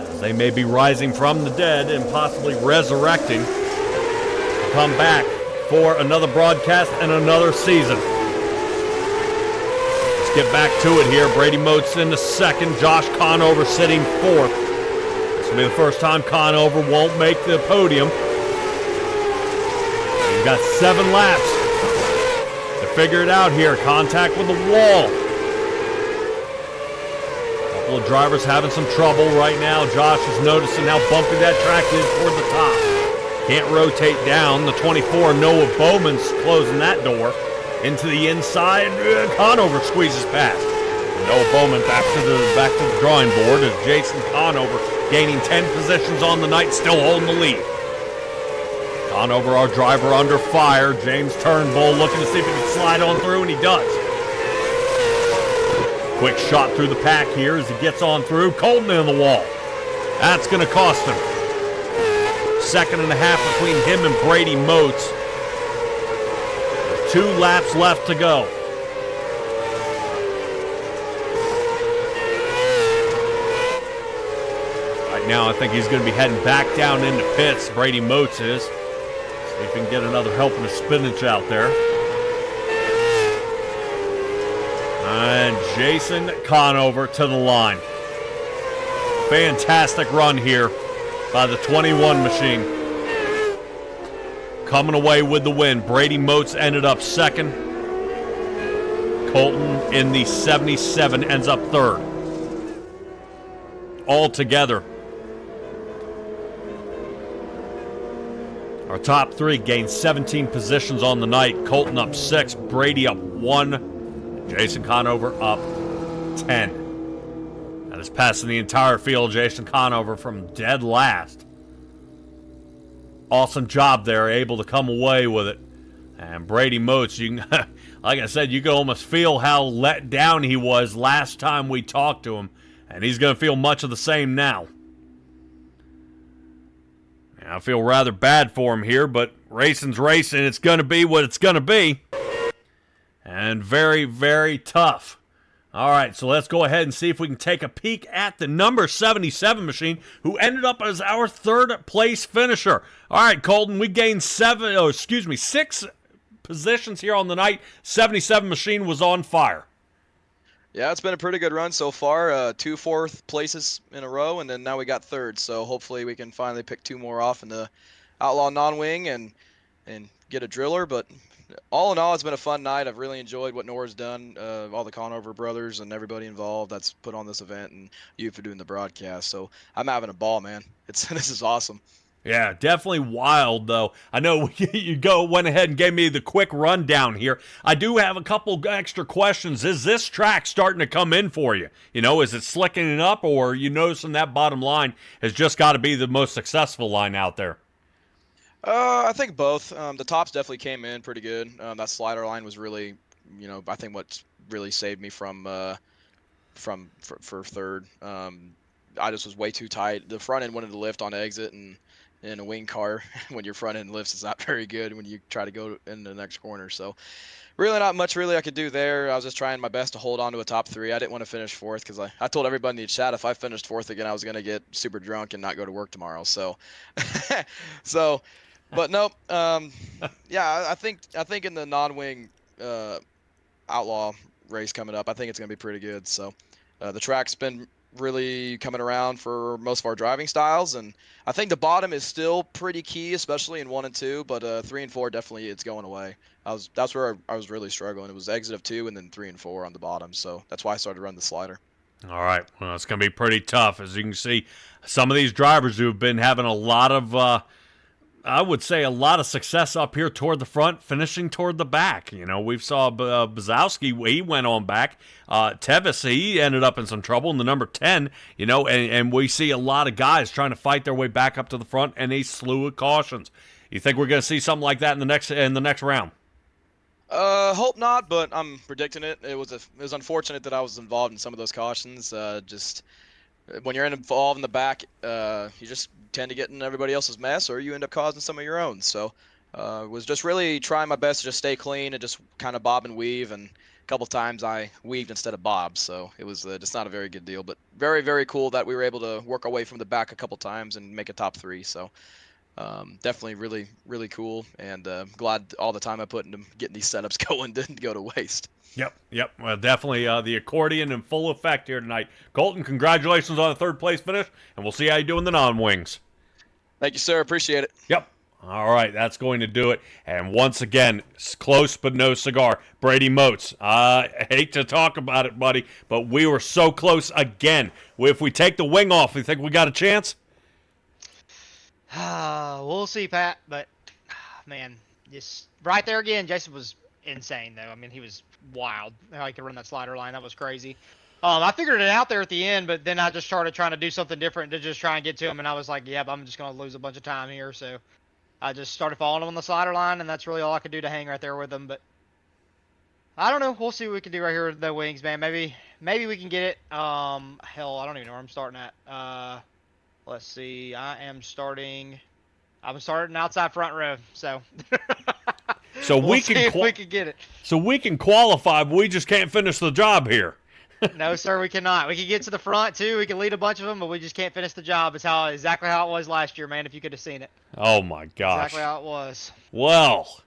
As they may be rising from the dead and possibly resurrecting to come back for another broadcast and another season. As Let's get back to it here. Brady Moats in the second. Josh Conover sitting fourth. This will be the first time Conover won't make the podium. He's got 7 laps to figure it out here. Contact with the wall. A couple of drivers having some trouble right now. Josh is noticing how bumpy that track is toward the top. Can't rotate down. The 24, Noah Bowman's closing that door. Into the inside, Conover squeezes past. Noah Bowman back to the drawing board as Jason Conover gaining 10 positions on the night, still holding the lead. Conover, our driver, under fire. James Turnbull looking to see if he can slide on through, and he does. Quick shot through the pack here as he gets on through. Colton in the wall. That's going to cost him. 2.5 between him and Brady Moats. 2 laps left to go. Right now, I think he's going to be heading back down into pits. Brady Moats is. See if he can get another helping of spinach out there. And Jason Conover to the line. Fantastic run here by the 21 machine. Coming away with the win. Brady Moats ended up second. Colton in the 77 ends up third. All together, our top 3 gained 17 positions on the night. Colton up 6, Brady up 1, Jason Conover up 10. That is passing the entire field. Jason Conover from dead last. Awesome job there, able to come away with it. And Brady Moats, you can, like I said, you can almost feel how let down he was last time we talked to him. And he's going to feel much of the same now. And I feel rather bad for him here, but racing's racing. It's going to be what it's going to be. And very, very tough. All right, so let's go ahead and see if we can take a peek at the number 77 machine, who ended up as our 3rd place finisher. All right, Colton, we gained 6 positions here on the night. 77 machine was on fire. Yeah, it's been a pretty good run so far. 2 4th places in a row, and then now we got 3rd. So hopefully we can finally pick 2 more off in the Outlaw non-wing and get a driller. But all in all, it's been a fun night. I've really enjoyed what NORA's done, all the Conover brothers and everybody involved that's put on this event, and you for doing the broadcast. So I'm having a ball, man. This is awesome. Yeah, definitely wild, though. I know you went ahead and gave me the quick rundown here. I do have a couple extra questions. Is this track starting to come in for you? You know, is it slicking it up, or are you noticing that bottom line has just got to be the most successful line out there? I think both. The tops definitely came in pretty good. That slider line was really, I think what really saved me for 3rd. I just was way too tight. The front end wanted to lift on exit, and in a wing car, when your front end lifts, it's not very good when you try to go in the next corner. So really not much I could do there. I was just trying my best to hold on to a top 3. I didn't want to finish 4th because I told everybody in the chat if I finished 4th again, I was going to get super drunk and not go to work tomorrow. So, but nope. Yeah, I think in the non-wing Outlaw race coming up, I think it's going to be pretty good. So the track's been really coming around for most of our driving styles, and I think the bottom is still pretty key, especially in 1 and 2, but 3 and 4 definitely it's going away. That's where I was really struggling. It was exit of 2 and then 3 and 4 on the bottom, so that's why I started to run the slider. All right, well, it's going to be pretty tough. As you can see, some of these drivers who have been having a lot of I would say a lot of success up here toward the front, finishing toward the back. You know, we saw Bazowski, he went on back. Tevis, he ended up in some trouble in the number 10, you know, and we see a lot of guys trying to fight their way back up to the front, and a slew of cautions. You think we're going to see something like that in the next round? Hope not, but I'm predicting it. It was unfortunate that I was involved in some of those cautions. Just when you're involved in the back, you just tend to get in everybody else's mess, or you end up causing some of your own. So was just really trying my best to just stay clean and just kind of bob and weave, and a couple times I weaved instead of bob, so it was just not a very good deal, but very, very cool that we were able to work our way from the back a couple times and make a top 3. So definitely really, really cool, and glad all the time I put into getting these setups going didn't go to waste. Yep. Well, definitely the accordion in full effect here tonight. Colton, congratulations on the third place finish, and we'll see how you do in the non-wings. Thank you, sir. Appreciate it. Yep. All right, that's going to do it. And once again, close but no cigar. Brady Moats. I hate to talk about it, buddy, but we were so close again. If we take the wing off, you think we got a chance? We'll see, Pat. But man, just right there again. Jason was insane, though. I mean, he was wild. I like to run that slider line. That was crazy. I figured it out there at the end, but then I just started trying to do something different to just try and get to him, and I was like, "Yep, I'm just gonna lose a bunch of time here." So I just started following him on the slider line, and that's really all I could do to hang right there with him. But I don't know. We'll see what we can do right here with the wings, man. Maybe we can get it. Hell, I don't even know where I'm starting at. Let's see. I'm starting outside front row. So. So we'll see if we can get it. So we can qualify, but we just can't finish the job here. No, sir, we cannot. We can get to the front too. We can lead a bunch of them, but we just can't finish the job. It's exactly how it was last year, man. If you could have seen it. Oh my gosh. Exactly how it was. Well,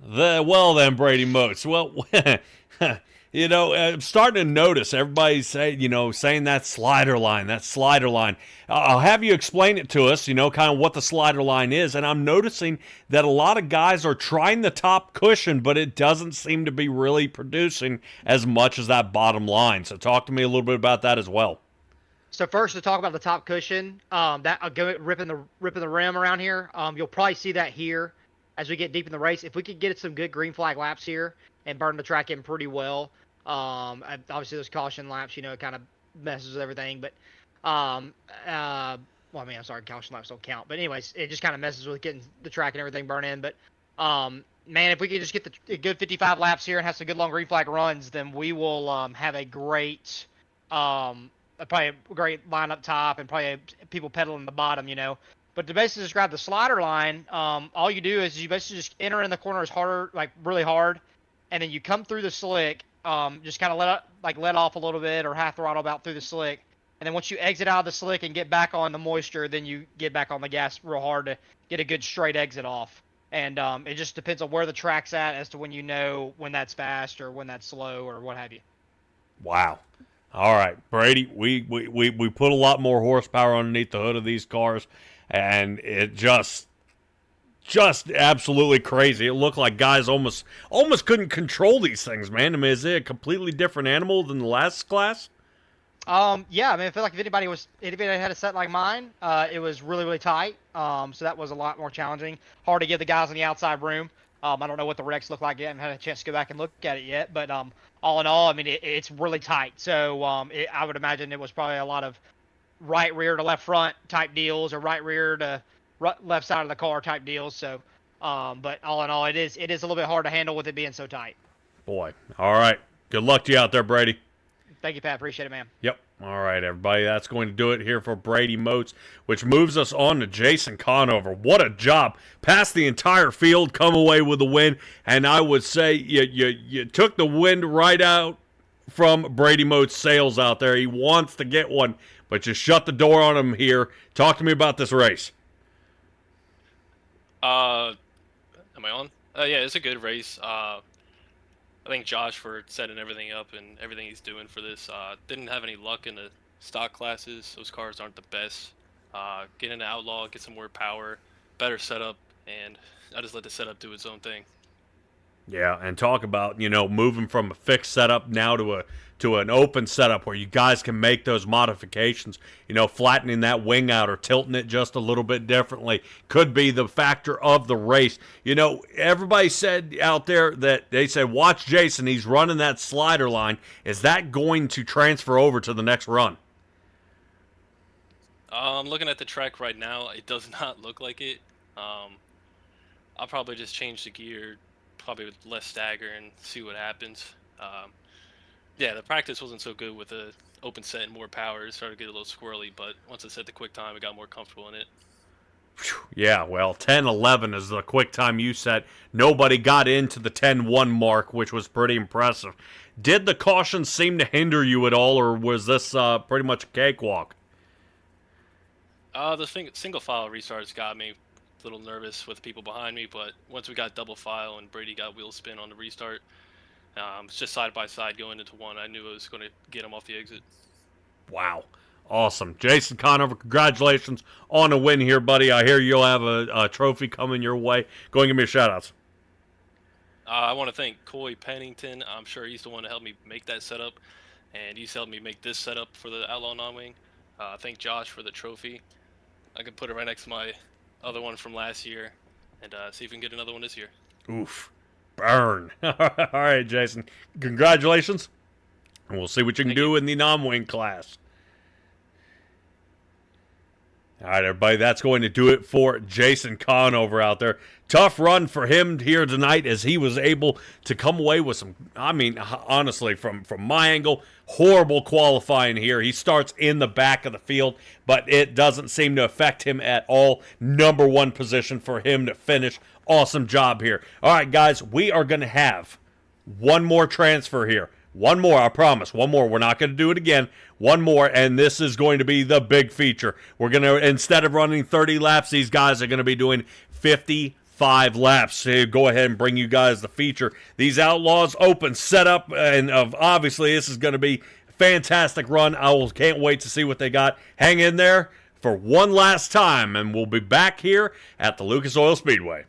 then, Brady Moats. Well, I'm starting to notice everybody saying that slider line. I'll have you explain it to us, kind of what the slider line is. And I'm noticing that a lot of guys are trying the top cushion, but it doesn't seem to be really producing as much as that bottom line. So talk to me a little bit about that as well. So first, to talk about the top cushion, that ripping the rim around here. You'll probably see that here as we get deep in the race. If we could get some good green flag laps here and burn the track in pretty well. Obviously those caution laps, it kind of messes with everything, but I'm sorry, caution laps don't count, but anyways, it just kind of messes with getting the track and everything burn in. But man, if we could just get the good 55 laps here and have some good long green flag runs, then we will have a great probably a great line up top and probably people pedaling the bottom, But to basically describe the slider line, all you do is you basically just enter in the corners harder, like really hard, and then you come through the slick. Just kind of let off a little bit or half throttle about through the slick. And then once you exit out of the slick and get back on the moisture, then you get back on the gas real hard to get a good straight exit off. And it just depends on where the track's at as to when that's fast or when that's slow or what have you. Wow. All right, Brady, we put a lot more horsepower underneath the hood of these cars, and it just absolutely crazy. It looked like guys almost couldn't control these things, man. I mean, is it a completely different animal than the last class? Yeah, I mean, I feel like if anybody had a set like mine, it was really, really tight. So that was a lot more challenging. Hard to give the guys on the outside room. I don't know what the wrecks look like yet. I haven't had a chance to go back and look at it yet. But all in all, I mean, it's really tight. So I would imagine it was probably a lot of right rear to left front type deals or right rear to left side of the car type deals. So, but all in all, it is a little bit hard to handle with it being so tight. Boy. All right. Good luck to you out there, Brady. Thank you, Pat. Appreciate it, man. Yep. All right, everybody. That's going to do it here for Brady Moats, which moves us on to Jason Conover. What a job. Passed the entire field, come away with the win, and I would say you took the wind right out from Brady Moats' sails out there. He wants to get one, but you shut the door on him here. Talk to me about this race. Am I on? Yeah, it's a good race. I think Josh for setting everything up and everything he's doing for this. Didn't have any luck in the stock classes. Those cars aren't the best. Get into Outlaw, get some more power, better setup, and I just let the setup do its own thing. Yeah, and talk about, moving from a fixed setup now to an open setup where you guys can make those modifications, flattening that wing out or tilting it just a little bit differently could be the factor of the race. Everybody said out there that they said, watch Jason, he's running that slider line. Is that going to transfer over to the next run? I'm looking at the track right now. It does not look like it. I'll probably just change the gear, probably with less stagger, and see what happens. Yeah, the practice wasn't so good with the open set and more power. It started to get a little squirrely, but once I set the quick time, I got more comfortable in it. Yeah, well, 10:11 is the quick time you set. Nobody got into the 10:1 mark, which was pretty impressive. Did the caution seem to hinder you at all, or was this pretty much a cakewalk? The single file restarts got me a little nervous with people behind me, but once we got double file and Brady got wheel spin on the restart, it's just side by side going into one. I knew I was going to get him off the exit. Wow. Awesome. Jason Conover, congratulations on a win here, buddy. I hear you'll have a trophy coming your way. Go and give me a shout-outs. I want to thank Coy Pennington. I'm sure he's the one to help me make that setup, and he's helped me make this setup for the Outlaw non-wing. Thank Josh for the trophy. I can put it right next to my other one from last year, and see if we can get another one this year. Oof. Burn. All right, Jason. Congratulations. And we'll see what you can do in the non-wing class. All right, everybody, that's going to do it for Jason Conover out there. Tough run for him here tonight as he was able to come away with some, I mean, honestly, from my angle, horrible qualifying here. He starts in the back of the field, but it doesn't seem to affect him at all. Number one position for him to finish. Awesome job here. All right, guys, we are going to have one more transfer here. One more, I promise. One more. We're not going to do it again. One more, and this is going to be the big feature. We're going to, instead of running 30 laps, these guys are going to be doing 55 laps. So go ahead and bring you guys the feature. These Outlaws open, set up, and obviously this is going to be a fantastic run. Can't wait to see what they got. Hang in there for one last time, and we'll be back here at the Lucas Oil Speedway.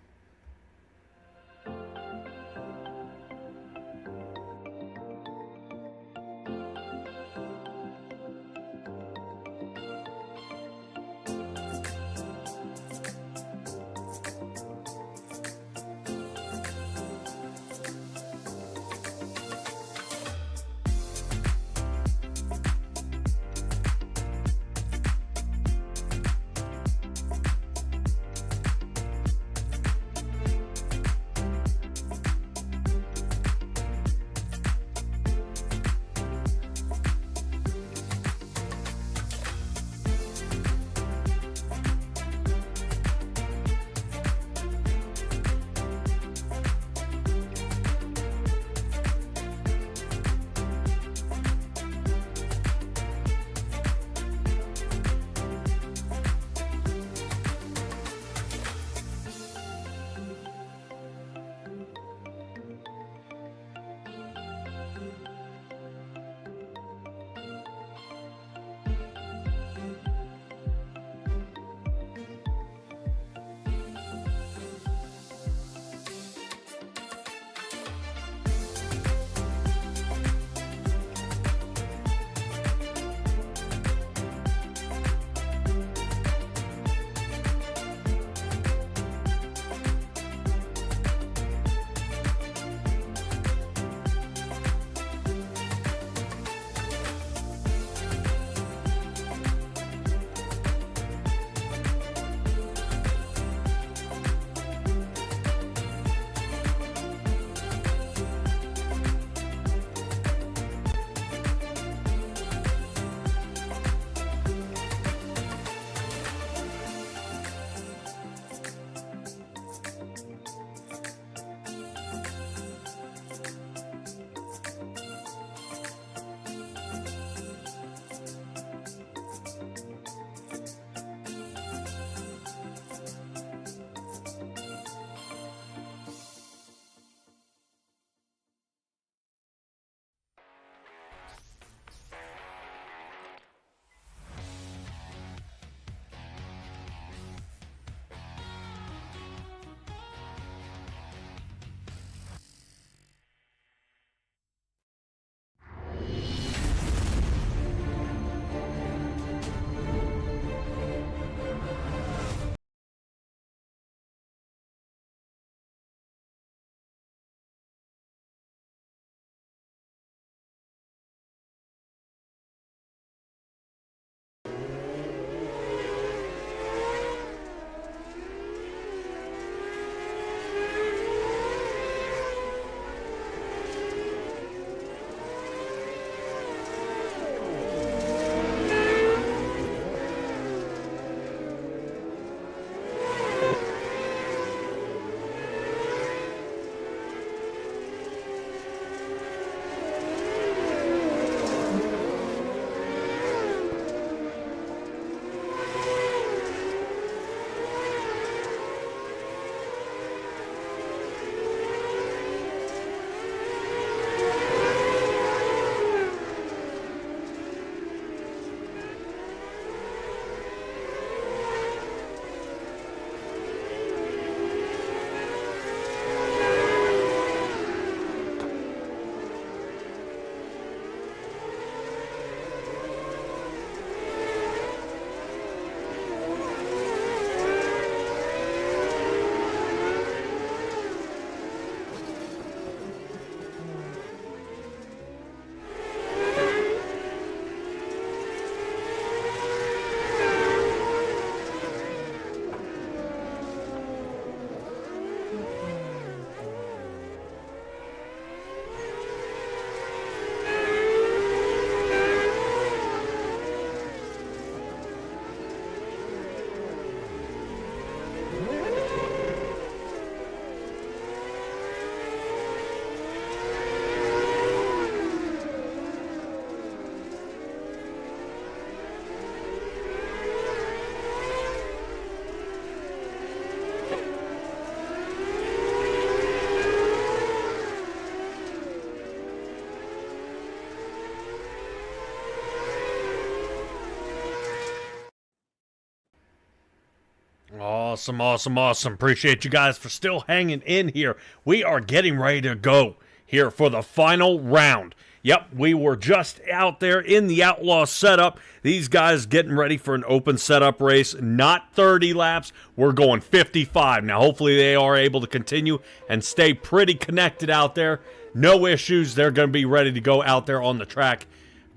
Awesome, awesome, awesome. Appreciate you guys for still hanging in here. We are getting ready to go here for the final round. Yep, we were just out there in the Outlaw setup. These guys getting ready for an open setup race. Not 30 laps. We're going 55. Now, hopefully they are able to continue and stay pretty connected out there. No issues. They're going to be ready to go out there on the track.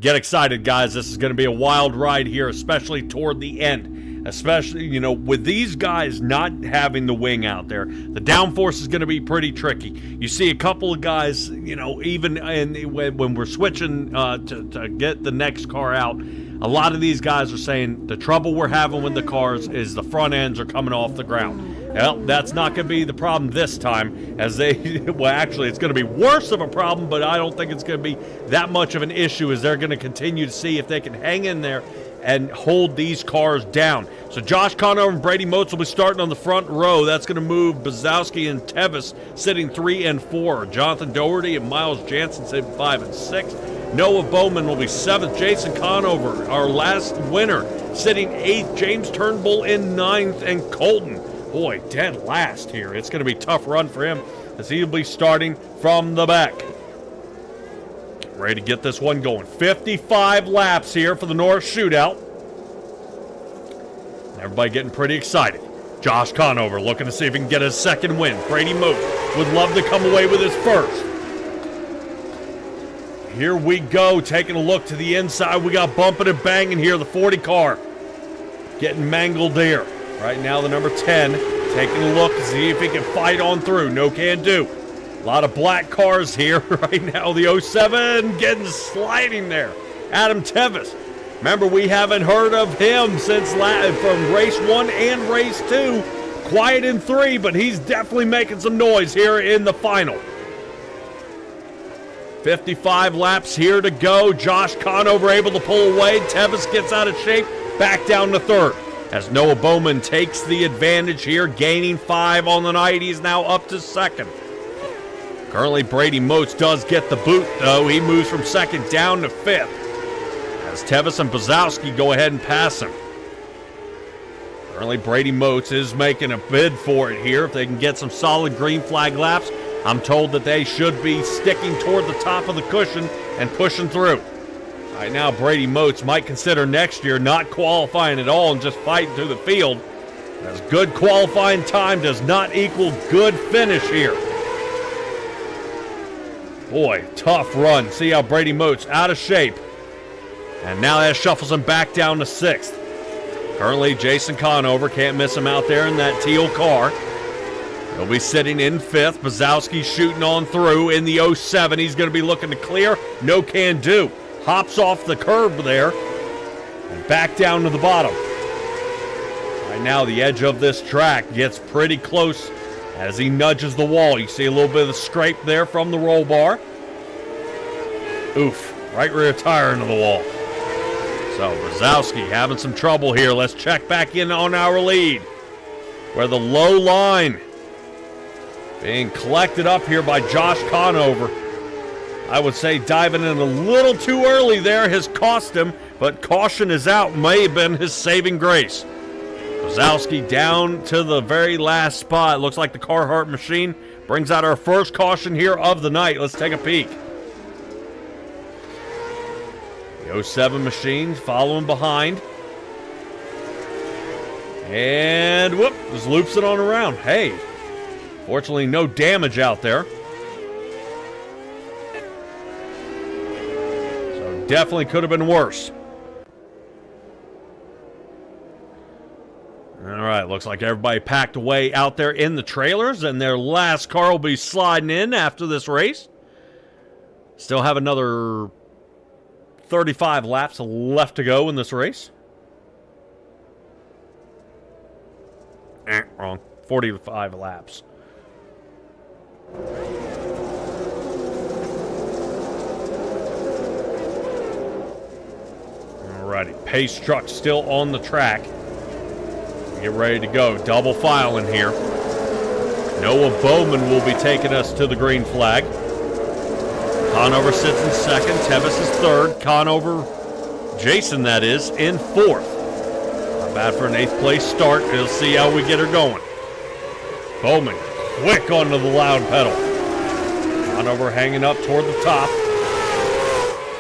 Get excited, guys. This is going to be a wild ride here, especially toward the end. Especially, you know, with these guys not having the wing out there, the downforce is going to be pretty tricky. You see a couple of guys, you know, even when we're switching to get the next car out, a lot of these guys are saying the trouble we're having with the cars is the front ends are coming off the ground. Well, that's not going to be the problem this time, as they, well, actually, it's going to be worse of a problem, but I don't think it's going to be that much of an issue, as they're going to continue to see if they can hang in there and hold these cars down. So Josh Conover and Brady Motes will be starting on the front row. That's going to move Bazowski and Tevis sitting 3 and 4. Jonathan Doherty and Miles Jansen sitting 5 and 6. Noah Bowman will be 7th. Jason Conover, our last winner, sitting 8th. James Turnbull in 9th. And Colton, boy, dead last here. It's going to be a tough run for him, as he'll be starting from the back. Ready to get this one going. 55 laps here for the NORA Shootout. Everybody getting pretty excited. Josh Conover looking to see if he can get his second win. Brady Mote would love to come away with his first. Here we go, taking a look to the inside. We got bumping and banging here. The 40 car getting mangled there. Right now, the number 10 taking a look to see if he can fight on through. No can do. A lot of black cars here right now. The 07 getting sliding there. Adam Tevis. Remember, we haven't heard of him since from race 1 and race 2. Quiet in 3, but he's definitely making some noise here in the final. 55 laps here to go. Josh Conover able to pull away. Tevis gets out of shape, back down to 3rd. As Noah Bowman takes the advantage here, gaining 5 on the night. He's now up to 2nd. Currently, Brady Motes does get the boot, though. He moves from 2nd down to 5th. As Tevis and Bazowski go ahead and pass him. Currently, Brady Motes is making a bid for it here. If they can get some solid green flag laps, I'm told that they should be sticking toward the top of the cushion and pushing through. Right now, Brady Motes might consider next year not qualifying at all and just fighting through the field, as good qualifying time does not equal good finish here. Boy, tough run. See how Brady Motes out of shape. And now that shuffles him back down to 6th. Currently, Jason Conover, can't miss him out there in that teal car. He'll be sitting in 5th. Bazowski shooting on through in the 07. He's going to be looking to clear. No can do. Hops off the curb there and back down to the bottom. Right now, the edge of this track gets pretty close as he nudges the wall. You see a little bit of the scrape there from the roll bar. Oof, right rear tire into the wall. So Bazowski having some trouble here. Let's check back in on our lead, where the low line being collected up here by Josh Conover. I would say diving in a little too early there has cost him, but caution is out. May have been his saving grace. Bazowski down to the very last spot. Looks like the Carhartt machine brings out our first caution here of the night. Let's take a peek. The 07 machine following behind. And whoop, just loops it on around. Hey, fortunately no damage out there. So definitely could have been worse. All right, looks like everybody packed away out there in the trailers, and their last car will be sliding in after this race. Still have another 35 laps left to go in this race. Wrong. 45 laps. Alrighty, pace truck still on the track. Get ready to go. Double file in here. Noah Bowman will be taking us to the green flag. Conover sits in 2nd. Tevis is 3rd. Conover, Jason that is, in 4th. Not bad for an 8th place start. We'll see how we get her going. Bowman, quick onto the loud pedal. Conover hanging up toward the top.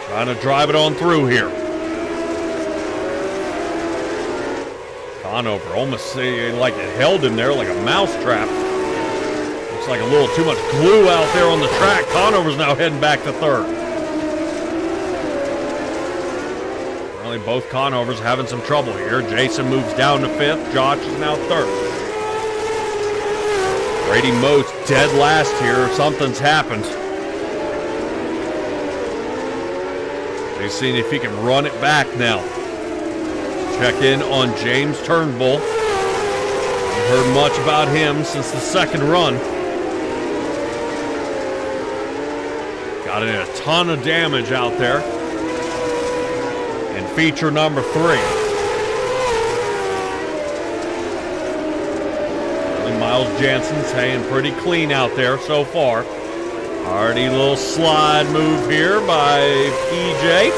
Trying to drive it on through here. Conover almost like it held him there like a mouse trap. Looks like a little too much glue out there on the track. Conover's now heading back to 3rd. Apparently both Conovers having some trouble here. Jason moves down to 5th. Josh is now 3rd. Brady Moats dead last here. Something's happened. He's seeing if he can run it back now. Check in on James Turnbull. Haven't heard much about him since the 2nd run. Got in a ton of damage out there. And feature number 3. Really Miles Jansen's hanging pretty clean out there so far. Already little slide move here by PJ.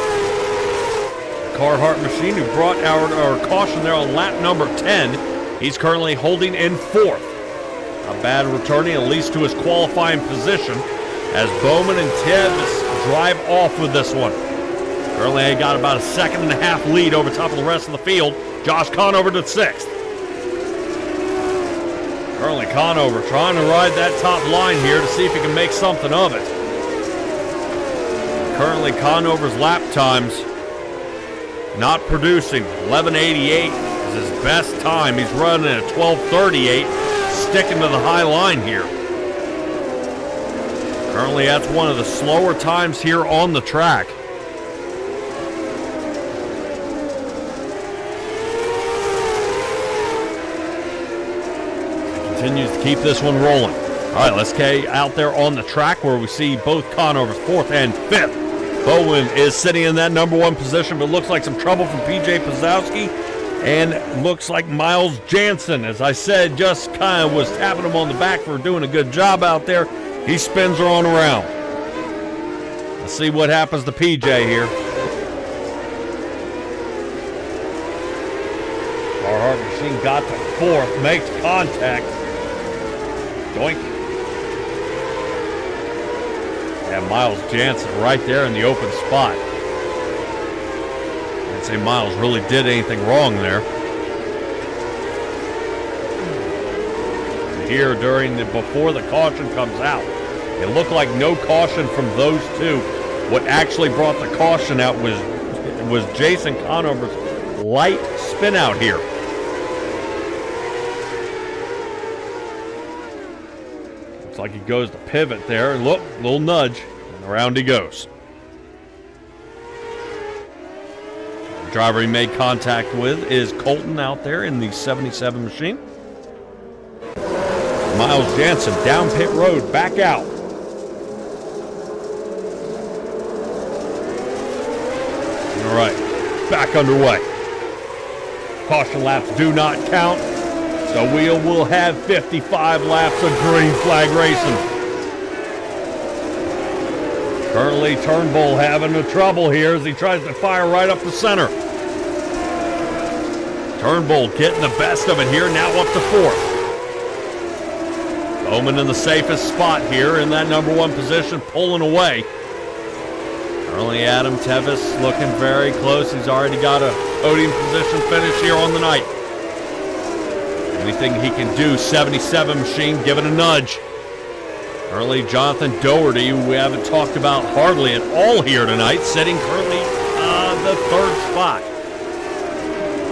Carhartt machine who brought our caution there on lap number 10. He's currently holding in 4th. Not bad returning at least to his qualifying position as Bowman and Tibbs drive off with this one. Currently they got about a 1.5 lead over top of the rest of the field. Josh Conover to 6th. Currently Conover trying to ride that top line here to see if he can make something of it. Currently Conover's lap times not producing. 11:88 is his best time. He's running at 12:38, sticking to the high line here. Currently that's one of the slower times here on the track. Continues to keep this one rolling. All right, let's get out there on the track where we see both Conovers 4th and 5th. Bowen is sitting in that number 1 position, but looks like some trouble from PJ Pazowski and looks like Miles Jansen, as I said, just kind of was tapping him on the back for doing a good job out there. He spins her on around. Let's see what happens to PJ here. Carhartt machine got to 4th, makes contact. Doink. Yeah, Miles Jansen right there in the open spot. I'd say Miles really did anything wrong there. And here before the caution comes out, it looked like no caution from those two. What actually brought the caution out was Jason Conover's light spin out here. Looks like he goes to pivot there. Look, little nudge, and around he goes. The driver he made contact with is Colton out there in the 77 machine. Miles Jansen down pit road, back out. All right, back underway. Caution laps do not count. So we will have 55 laps of green flag racing. Currently Turnbull having a trouble here as he tries to fire right up the center. Turnbull getting the best of it here, now up to 4th. Bowman in the safest spot here in that number 1 position, pulling away. Currently Adam Tevis looking very close. He's already got a podium position finish here on the night. Anything he can do, 77 machine, give it a nudge. Currently Jonathan Doherty, who we haven't talked about hardly at all here tonight, sitting currently the 3rd spot.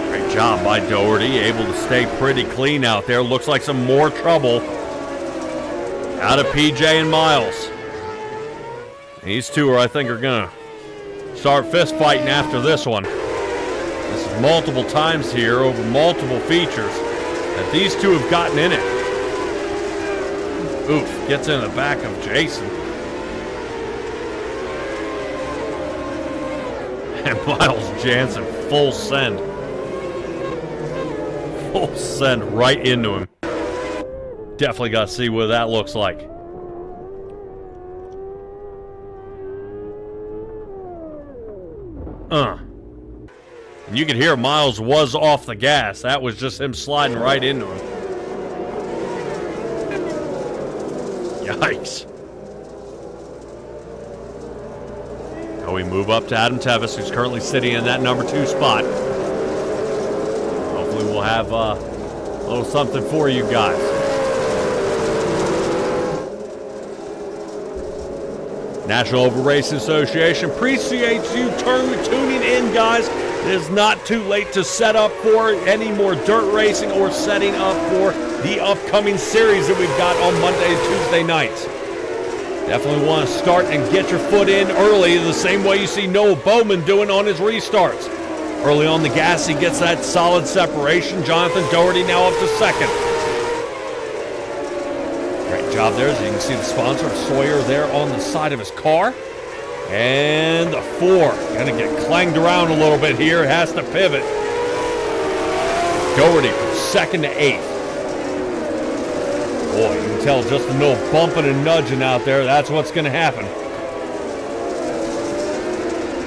Great job by Doherty, able to stay pretty clean out there. Looks like some more trouble out of PJ and Miles. These two I think are gonna start fist fighting after this one. This is multiple times here over multiple features that these two have gotten in it. Oof, gets in the back of Jason. And Miles Jansen, full send. Full send right into him. Definitely got to see what that looks like. And you could hear Miles was off the gas. That was just him sliding right into him. Yikes. Now we move up to Adam Tevis, who's currently sitting in that number 2 spot. Hopefully we'll have a little something for you guys. National Oval Racing Association appreciates you tuning in, guys. It is not too late to set up for any more dirt racing or setting up for the upcoming series that we've got on Monday and Tuesday nights. Definitely want to start and get your foot in early, the same way you see Noah Bowman doing on his restarts. Early on the gas, he gets that solid separation. Jonathan Doherty now up to second. Great job there, as you can see the sponsor of Sawyer there on the side of his car. And the 4, gonna get clanged around a little bit here, has to pivot. Doherty from 2nd to 8th. Boy, you can tell just a little bumping and nudging out there, that's what's gonna happen.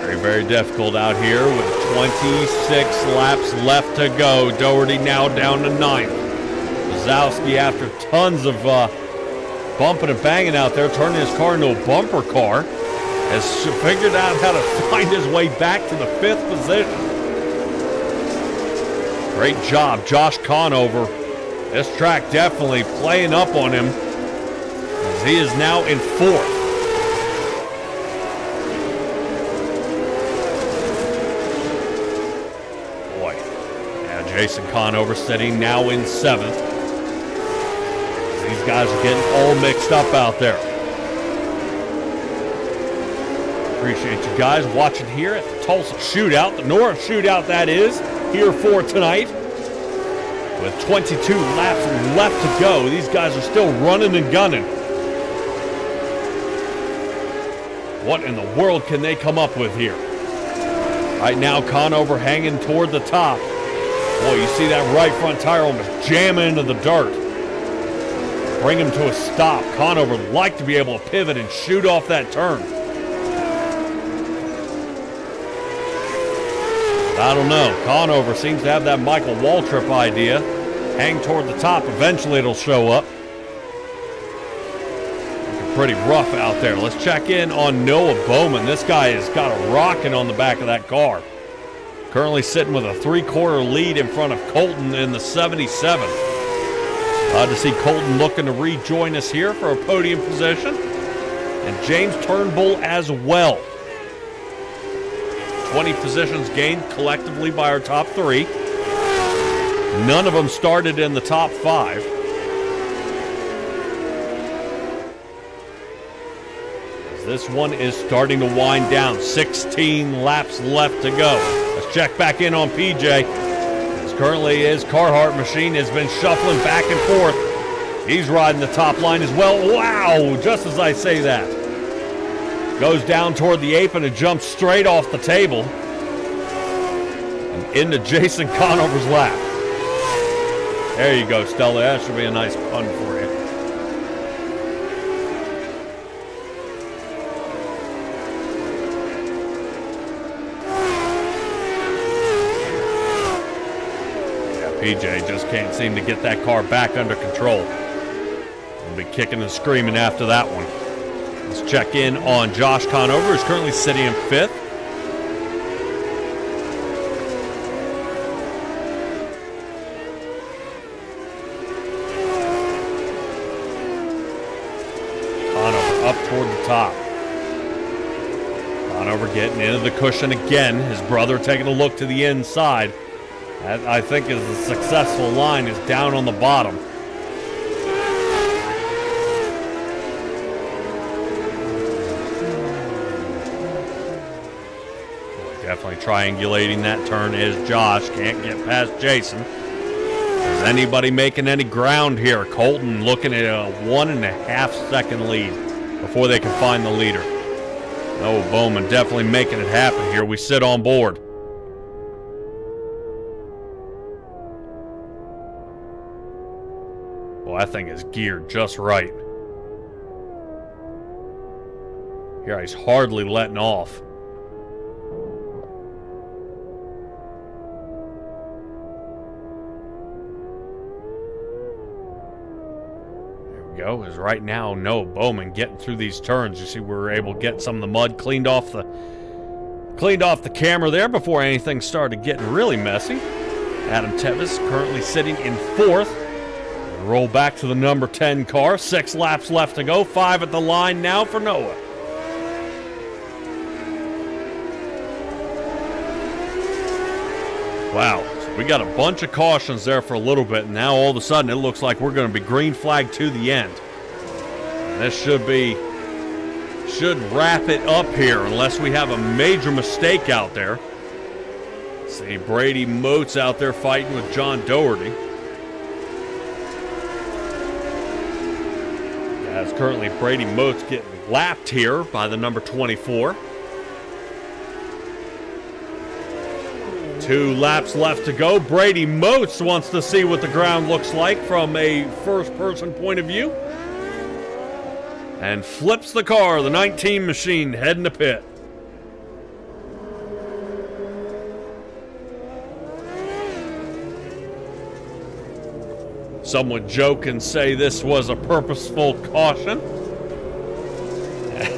Very, very difficult out here with 26 laps left to go. Doherty now down to 9th. Wazowski, after tons of bumping and banging out there, turning his car into a bumper car, has figured out how to find his way back to the 5th position. Great job, Josh Conover. This track definitely playing up on him, as he is now in 4th. Boy, now Jason Conover sitting now in 7th. These guys are getting all mixed up out there. Appreciate you guys watching here at the Tulsa Shootout, the NORA Shootout that is, here for tonight. With 22 laps left to go, these guys are still running and gunning. What in the world can they come up with here? Right now, Conover hanging toward the top. Boy, you see that right front tire almost jamming into the dirt. Bring him to a stop. Conover would like to be able to pivot and shoot off that turn. I don't know. Conover seems to have that Michael Waltrip idea. Hang toward the top. Eventually it'll show up. Looking pretty rough out there. Let's check in on Noah Bowman. This guy has got a rocket on the back of that car. Currently sitting with a 3/4 lead in front of Colton in the 77. Glad to see Colton looking to rejoin us here for a podium position. And James Turnbull as well. 20 positions gained collectively by our top 3. None of them started in the top 5. As this one is starting to wind down. 16 laps left to go. Let's check back in on PJ. As currently his Carhartt machine has been shuffling back and forth. He's riding the top line as well. Wow, just as I say that. Goes down toward the apron and jumps straight off the table and into Jason Conover's lap. There you go, Stella. That should be a nice pun for you. Yeah, PJ just can't seem to get that car back under control. We'll be kicking and screaming after that one. Let's check in on Josh Conover, who's currently sitting in 5th. Conover up toward the top. Conover getting into the cushion again. His brother taking a look to the inside. That, I think, is a successful line, is down on the bottom. Definitely triangulating that turn is Josh. Can't get past Jason. Is anybody making any ground here? Colton looking at a 1.5 second lead before they can find the leader. Oh, Bowman definitely making it happen here. We sit on board. Well, that thing is geared just right. Here he's hardly letting off. Go is right now Noah Bowman getting through these turns. You see we were able to get some of the mud cleaned off the camera there before anything started getting really messy. Adam Tevis currently sitting in 4th. Roll back to the number 10 car. 6 laps left to go. 5 at the line now for Noah. Wow. We got a bunch of cautions there for a little bit, and now all of a sudden it looks like we're going to be green flag to the end. And this should wrap it up here unless we have a major mistake out there. See Brady Moats out there fighting with John Doherty. As currently Brady Moats getting lapped here by the number 24. 2 laps left to go. Brady Moats wants to see what the ground looks like from a first-person point of view. And flips the car, the 19 machine, heading to pit. Some would joke and say this was a purposeful caution,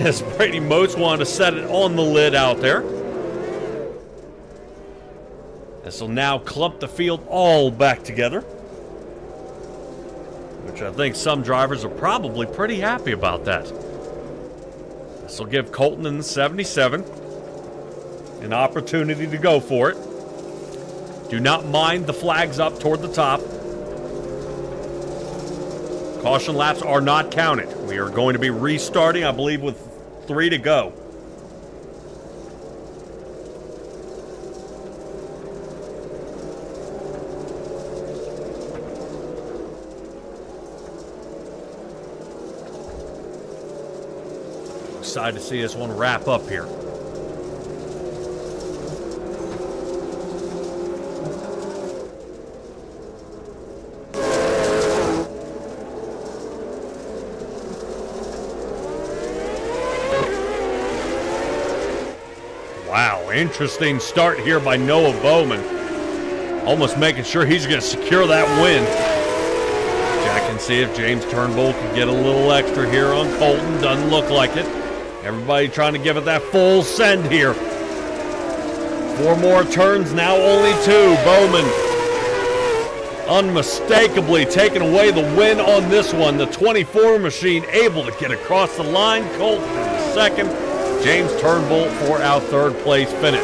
as Brady Moats wanted to set it on the lid out there. This will now clump the field all back together, which I think some drivers are probably pretty happy about that. This will give Colton in the 77 an opportunity to go for it. Do not mind the flags up toward the top. Caution laps are not counted. We are going to be restarting, I believe, with 3 to go. Excited to see this one wrap up here. Wow, interesting start here by Noah Bowman. Almost making sure he's going to secure that win. Check and see if James Turnbull can get a little extra here on Colton. Doesn't look like it. Everybody trying to give it that full send here. 4 more turns, now only 2. Bowman unmistakably taking away the win on this one. The 24 machine able to get across the line. Colton in the 2nd. James Turnbull for our 3rd place finish.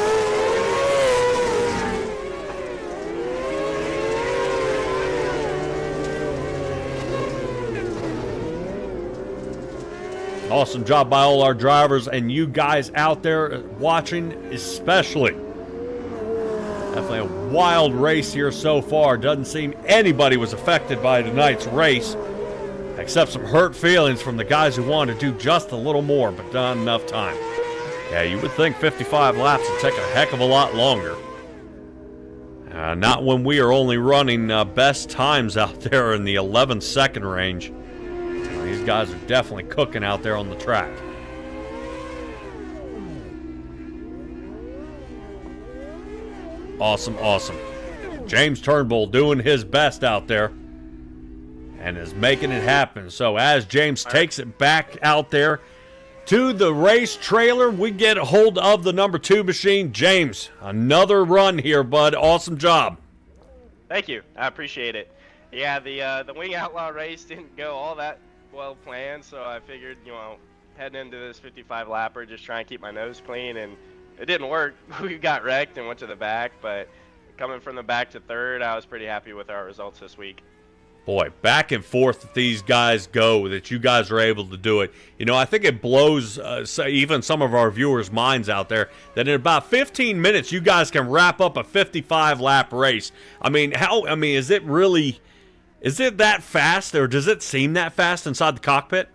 Awesome job by all our drivers and you guys out there watching especially. Definitely a wild race here so far. Doesn't seem anybody was affected by tonight's race, except some hurt feelings from the guys who wanted to do just a little more, but not enough time. Yeah, you would think 55 laps would take a heck of a lot longer. Not when we are only running best times out there in the 11-second range. These guys are definitely cooking out there on the track. Awesome, awesome. James Turnbull doing his best out there and is making it happen. So as James takes it back out there to the race trailer, we get a hold of the number 2 machine. James, another run here, bud. Awesome job. Thank you. I appreciate it. Yeah, the Wing Outlaw race didn't go all that well planned, so I figured, heading into this 55 lapper, just try and keep my nose clean, and it didn't work. We got wrecked and went to the back, but coming from the back to 3rd, I was pretty happy with our results this week. Boy, back and forth that these guys go, that you guys are able to do it. I think it blows even some of our viewers' minds out there that in about 15 minutes you guys can wrap up a 55-lap race. Is it that fast, or does it seem that fast inside the cockpit?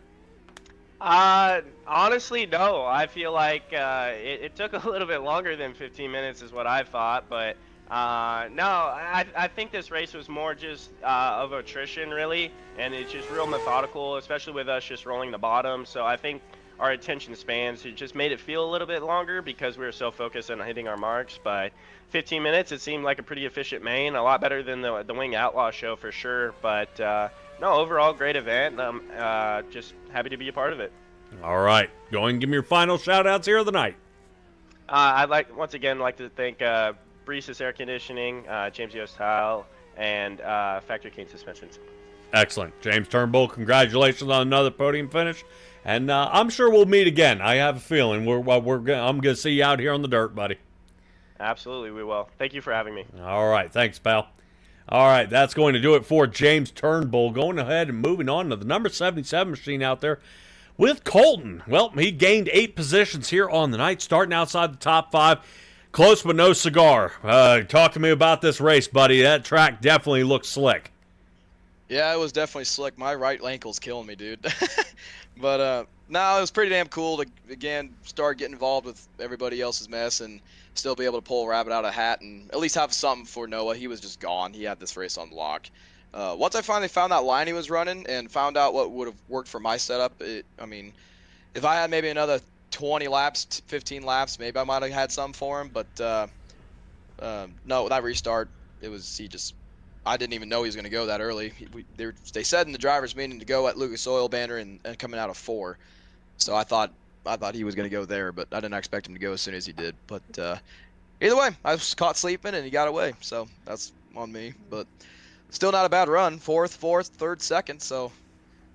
Honestly, no. I feel like it took a little bit longer than 15 minutes is what I thought, but no, I think this race was more just of attrition, really, and it's just real methodical, especially with us just rolling the bottom. So I think our attention spans. It just made it feel a little bit longer because we were so focused on hitting our marks. But 15 minutes, it seemed like a pretty efficient main, a lot better than the Wing Outlaw show for sure. But no, overall great event. Just happy to be a part of it. All right, go ahead and give me your final shout-outs here of the night. I'd once again like to thank Breezes Air Conditioning, James Yost Tile, and Factory Cane Suspensions. Excellent. James Turnbull, congratulations on another podium finish. And I'm sure we'll meet again. I have a feeling I'm going to see you out here on the dirt, buddy. Absolutely, we will. Thank you for having me. All right, thanks, pal. All right, that's going to do it for James Turnbull. Going ahead and moving on to the number 77 machine out there with Colton. Well, he gained 8 positions here on the night, starting outside the top 5. Close but no cigar. Talk to me about this race, buddy. That track definitely looks slick. Yeah, it was definitely slick. My right ankle's killing me, dude. But no, it was pretty damn cool to again start getting involved with everybody else's mess and still be able to pull a rabbit out of a hat and at least have something for Noah. He was just gone. He had this race on lock. Once I finally found that line he was running and found out what would have worked for my setup, I mean, if I had maybe another 20 laps, 15 laps, maybe I might have had some for him. But no, that restart, I didn't even know he was going to go that early. They said in the driver's meeting to go at Lucas Oil Banner and coming out of 4. So I thought he was going to go there, but I didn't expect him to go as soon as he did. But either way, I was caught sleeping and he got away. So that's on me. But still not a bad run. Fourth, third, second. So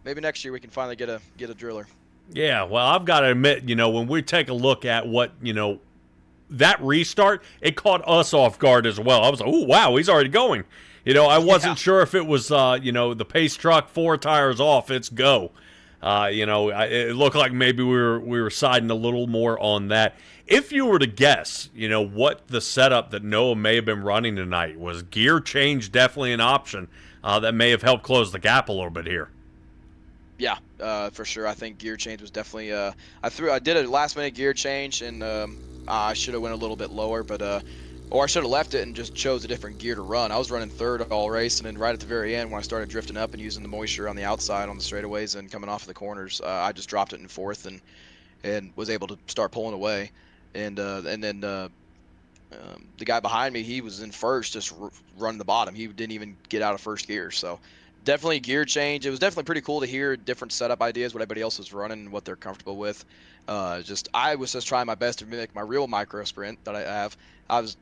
maybe next year we can finally get a driller. Yeah, well, I've got to admit, when we take a look at what, that restart, it caught us off guard as well. I was like, oh, wow, he's already going. I wasn't sure if it was, the pace truck, 4 tires off, it's go. It looked like maybe we were siding a little more on that. If you were to guess, what the setup that Noah may have been running tonight, was gear change definitely an option that may have helped close the gap a little bit here? Yeah, for sure. I think gear change was definitely. I did a last minute gear change and I should have went a little bit lower, but or I should have left it and just chose a different gear to run. I was running third all race, and then right at the very end when I started drifting up and using the moisture on the outside on the straightaways and coming off of the corners, I just dropped it in fourth and was able to start pulling away. And then the guy behind me, he was in first, just running the bottom. He didn't even get out of first gear. So definitely gear change. It was definitely pretty cool to hear different setup ideas, what everybody else was running and what they're comfortable with. I was just trying my best to mimic my real micro sprint that I have.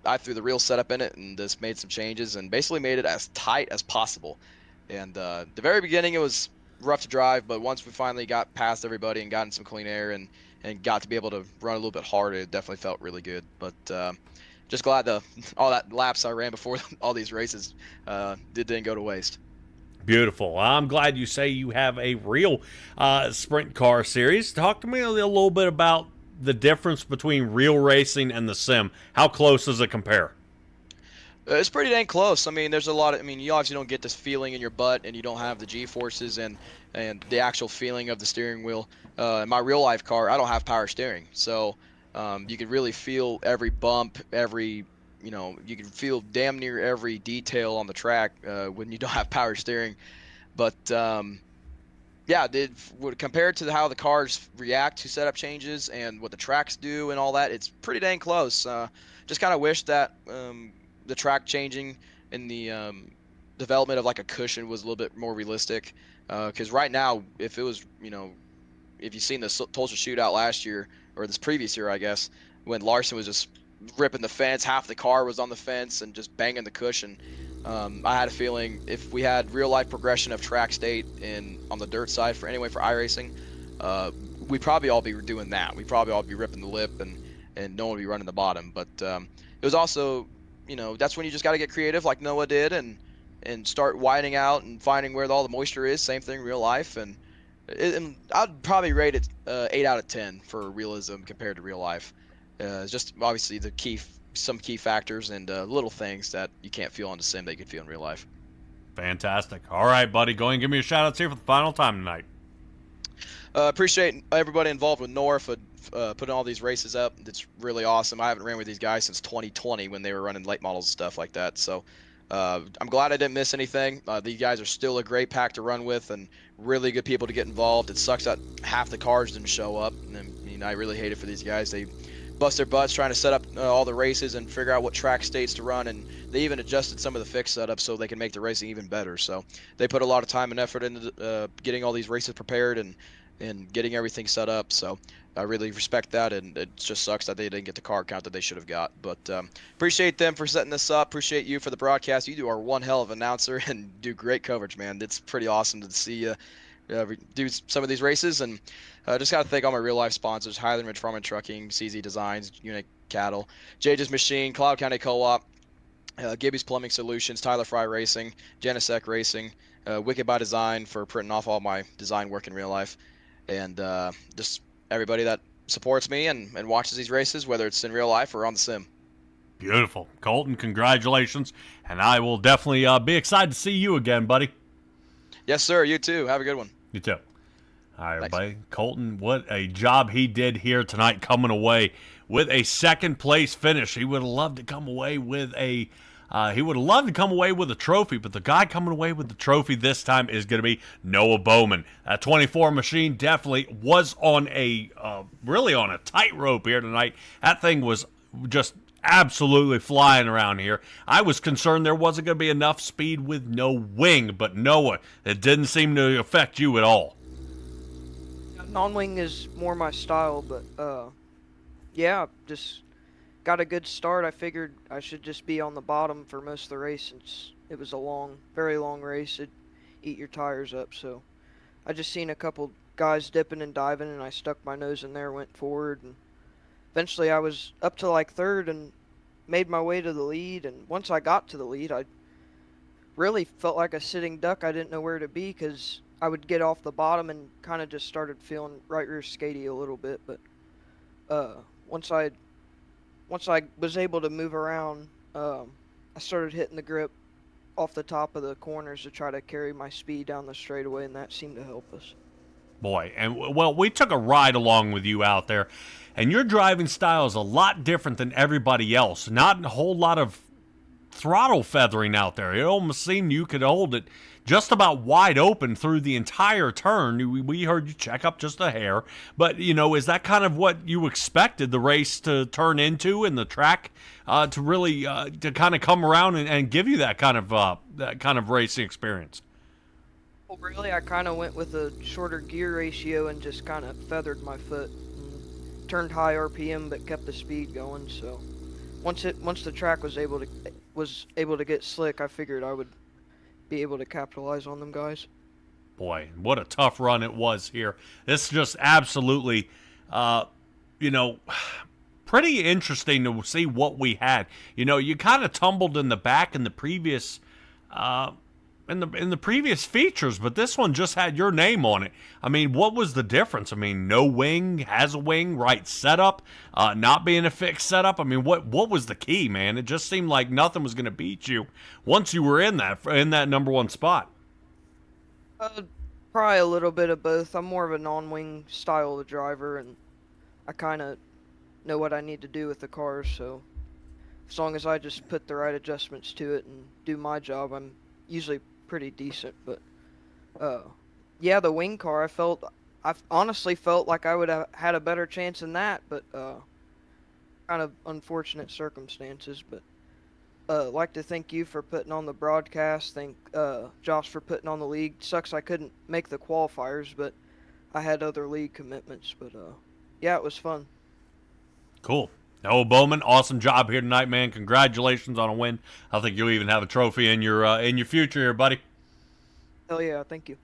I threw the real setup in it and just made some changes and basically made it as tight as possible. And the very beginning it was rough to drive, but once we finally got past everybody and got in some clean air and got to be able to run a little bit harder, it definitely felt really good. But just glad all that laps I ran before all these races didn't go to waste. Beautiful. I'm glad you say you have a real sprint car series. Talk to me a little bit about the difference between real racing and the sim. How close does it compare? It's pretty dang close. I mean, there's a lot of. I mean, you obviously don't get this feeling in your butt, and you don't have the G-forces and the actual feeling of the steering wheel. In my real life car, I don't have power steering, so you can really feel every bump, you can feel damn near every detail on the track when you don't have power steering. But yeah, compared to how the cars react to setup changes and what the tracks do and all that, it's pretty dang close. Just kind of wish that the track changing in the development of like a cushion was a little bit more realistic. Because right now, if it was, if you've seen the Tulsa Shootout last year, or this previous year, I guess, when Larson was just ripping the fence, half the car was on the fence and just banging the cushion. I had a feeling if we had real life progression of track state on the dirt side for iRacing, we'd probably all be doing that. We'd probably all be ripping the lip and no one would be running the bottom. But it was also, that's when you just got to get creative like Noah did and start widening out and finding where all the moisture is. Same thing real life. And I'd probably rate it 8 out of 10 for realism compared to real life. Just obviously some key factors and little things that you can't feel on the sim that you can feel in real life. Fantastic. All right, buddy, go ahead and give me a shout out here for the final time tonight. Appreciate everybody involved with NORA for putting all these races up. It's really awesome. I haven't ran with these guys since 2020 when they were running late models and stuff like that. So I'm glad I didn't miss anything. These guys are still a great pack to run with and really good people to get involved. It sucks that half the cars didn't show up. I mean, I really hate it for these guys. They bust their butts trying to set up all the races and figure out what track states to run, and they even adjusted some of the fixed setups so they can make the racing even better. So they put a lot of time and effort into getting all these races prepared and getting everything set up. So I really respect that, and it just sucks that they didn't get the car count that they should have got. But appreciate them for setting this up. Appreciate you for the broadcast. You are one hell of an announcer and do great coverage, man. It's pretty awesome to see you do some of these races. And just got to thank all my real life sponsors: Highland Ridge Farm and Trucking, CZ Designs, Unique Cattle, Jage's Machine, Cloud County Co-op, Gibby's Plumbing Solutions, Tyler Fry Racing, Genesec Racing, Wicked by Design for printing off all my design work in real life, and just everybody that supports me and watches these races, whether it's in real life or on the sim. Beautiful. Colton, congratulations. And I will definitely be excited to see you again, buddy. Yes, sir. You too. Have a good one. You too. All right, Thanks. everybody. Colton, what a job he did here tonight, coming away with a second place finish. He would have loved to come away with a trophy, but the guy coming away with the trophy this time is going to be Noah Bowman. That 24 machine definitely was on a really on a tightrope here tonight. That thing was just absolutely flying around here. I was concerned there wasn't going to be enough speed with no wing, but Noah, it didn't seem to affect you at all. Non-wing is more my style, but yeah, just got a good start. I figured I should just be on the bottom for most of the race since it was a long, very long race. It'd eat your tires up, so I just seen a couple guys dipping and diving, and I stuck my nose in there, went forward, and eventually I was up to like third and made my way to the lead. And once I got to the lead, I really felt like a sitting duck. I didn't know where to be because I would get off the bottom and kind of just started feeling right rear skatey a little bit. But once I was able to move around, I started hitting the grip off the top of the corners to try to carry my speed down the straightaway, and that seemed to help us. Boy, and well, we took a ride along with you out there, and your driving style is a lot different than everybody else. Not a whole lot of throttle feathering out there. It almost seemed you could hold it just about wide open through the entire turn. We heard you check up just a hair, but is that kind of what you expected the race to turn into, and the track to really to kind of come around and give you that kind of racing experience? Well, really, I kind of went with a shorter gear ratio and just kind of feathered my foot and turned high RPM, but kept the speed going. So once the track was able to get slick, I figured I would be able to capitalize on them guys. Boy, what a tough run it was here. This just absolutely, pretty interesting to see what we had. You kind of tumbled in the back in the previous, in the previous features, but this one just had your name on it. I mean, what was the difference? I mean, no wing, has a wing, right setup, not being a fixed setup. I mean, what was the key, man? It just seemed like nothing was going to beat you once you were in that number one spot. Probably a little bit of both. I'm more of a non-wing style of driver, and I kind of know what I need to do with the car. So as long as I just put the right adjustments to it and do my job, I'm usually pretty decent. But yeah, the wing car, I honestly felt like I would have had a better chance in that, but kind of unfortunate circumstances. But like to thank you for putting on the broadcast. Thank Josh for putting on the league. Sucks I couldn't make the qualifiers, but I had other league commitments. But yeah, it was fun. Cool. Noah Bowman, awesome job here tonight, man. Congratulations on a win. I think you'll even have a trophy in your future here, buddy. Hell yeah, thank you.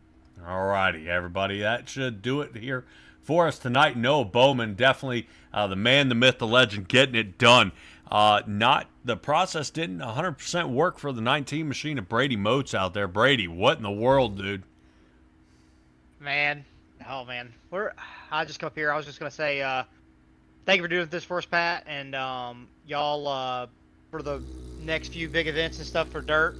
All righty, everybody. That should do it here for us tonight. Noah Bowman, definitely the man, the myth, the legend, getting it done. The process didn't 100% work for the 19 machine of Brady Moats out there. Brady, what in the world, dude? Man, I just come up here. I was just gonna say, thank you for doing this for us, Pat, and y'all for the next few big events and stuff for Dirt.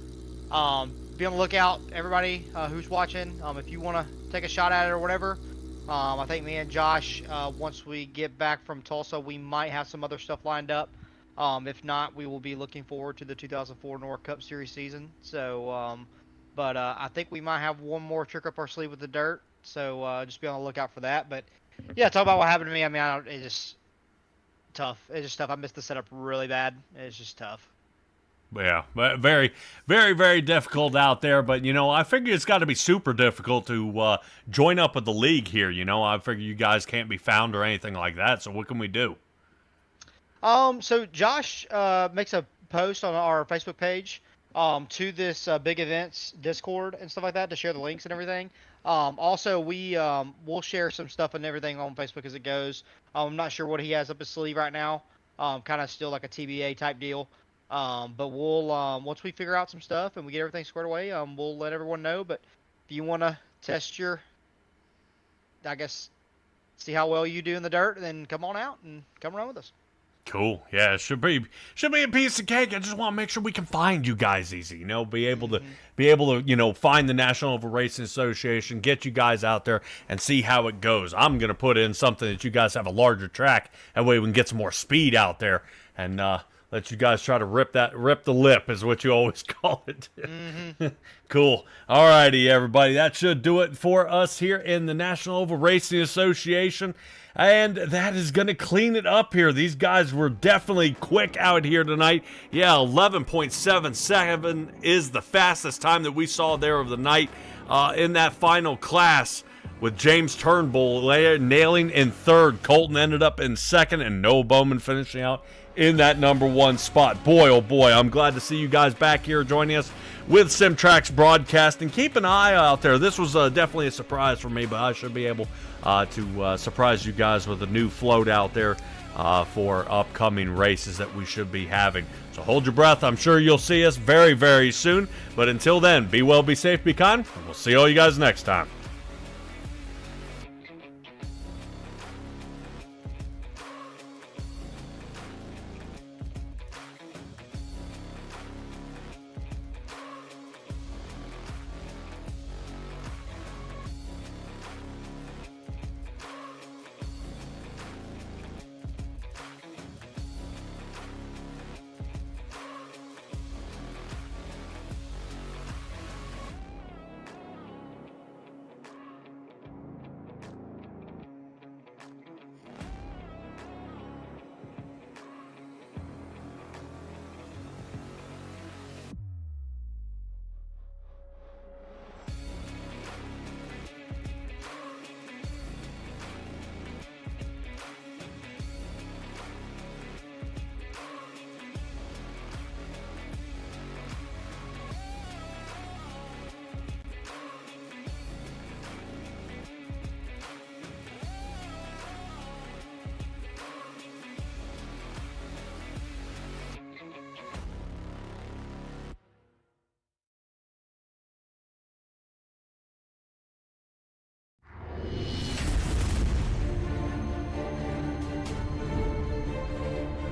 Be on the lookout, everybody who's watching. If you want to take a shot at it or whatever, I think me and Josh, once we get back from Tulsa, we might have some other stuff lined up. If not, we will be looking forward to the 2004 NORA Cup Series season. So, but I think we might have one more trick up our sleeve with the dirt. So just be on the lookout for that. But yeah, talk about what happened to me. I mean, it's just tough. It's just tough. I missed the setup really bad. It's just tough. Yeah, very, very, very difficult out there. But, I figure it's got to be super difficult to join up with the league here. I figure you guys can't be found or anything like that. So what can we do? So Josh makes a post on our Facebook page to this big events Discord and stuff like that to share the links and everything. Also, we'll share some stuff and everything on Facebook as it goes. I'm not sure what he has up his sleeve right now. Kind of still like a TBA type deal. But we'll once we figure out some stuff and we get everything squared away, we'll let everyone know. But if you want to test I guess, see how well you do in the dirt, then come on out and come run with us. Cool. Yeah, it should be a piece of cake. I just want to make sure we can find you guys easy. Be able to find the National Oval Racing Association, get you guys out there and see how it goes. I'm gonna put in something that you guys have a larger track. That way we can get some more speed out there and let you guys try to rip the lip is what you always call it. Cool. All righty, everybody. That should do it for us here in the National Oval Racing Association. And that is going to clean it up here. These guys were definitely quick out here tonight. Yeah, 11.77 is the fastest time that we saw there of the night in that final class, with James Turnbull nailing in third. Colton ended up in second, and Noah Bowman finishing out in that number one spot. Boy, oh boy, I'm glad to see you guys back here joining us with Simtrax Broadcasting. Keep an eye out there. This was definitely a surprise for me, but I should be able to surprise you guys with a new float out there for upcoming races that we should be having. So hold your breath. I'm sure you'll see us very, very soon. But until then, be well, be safe, be kind, and we'll see all you guys next time.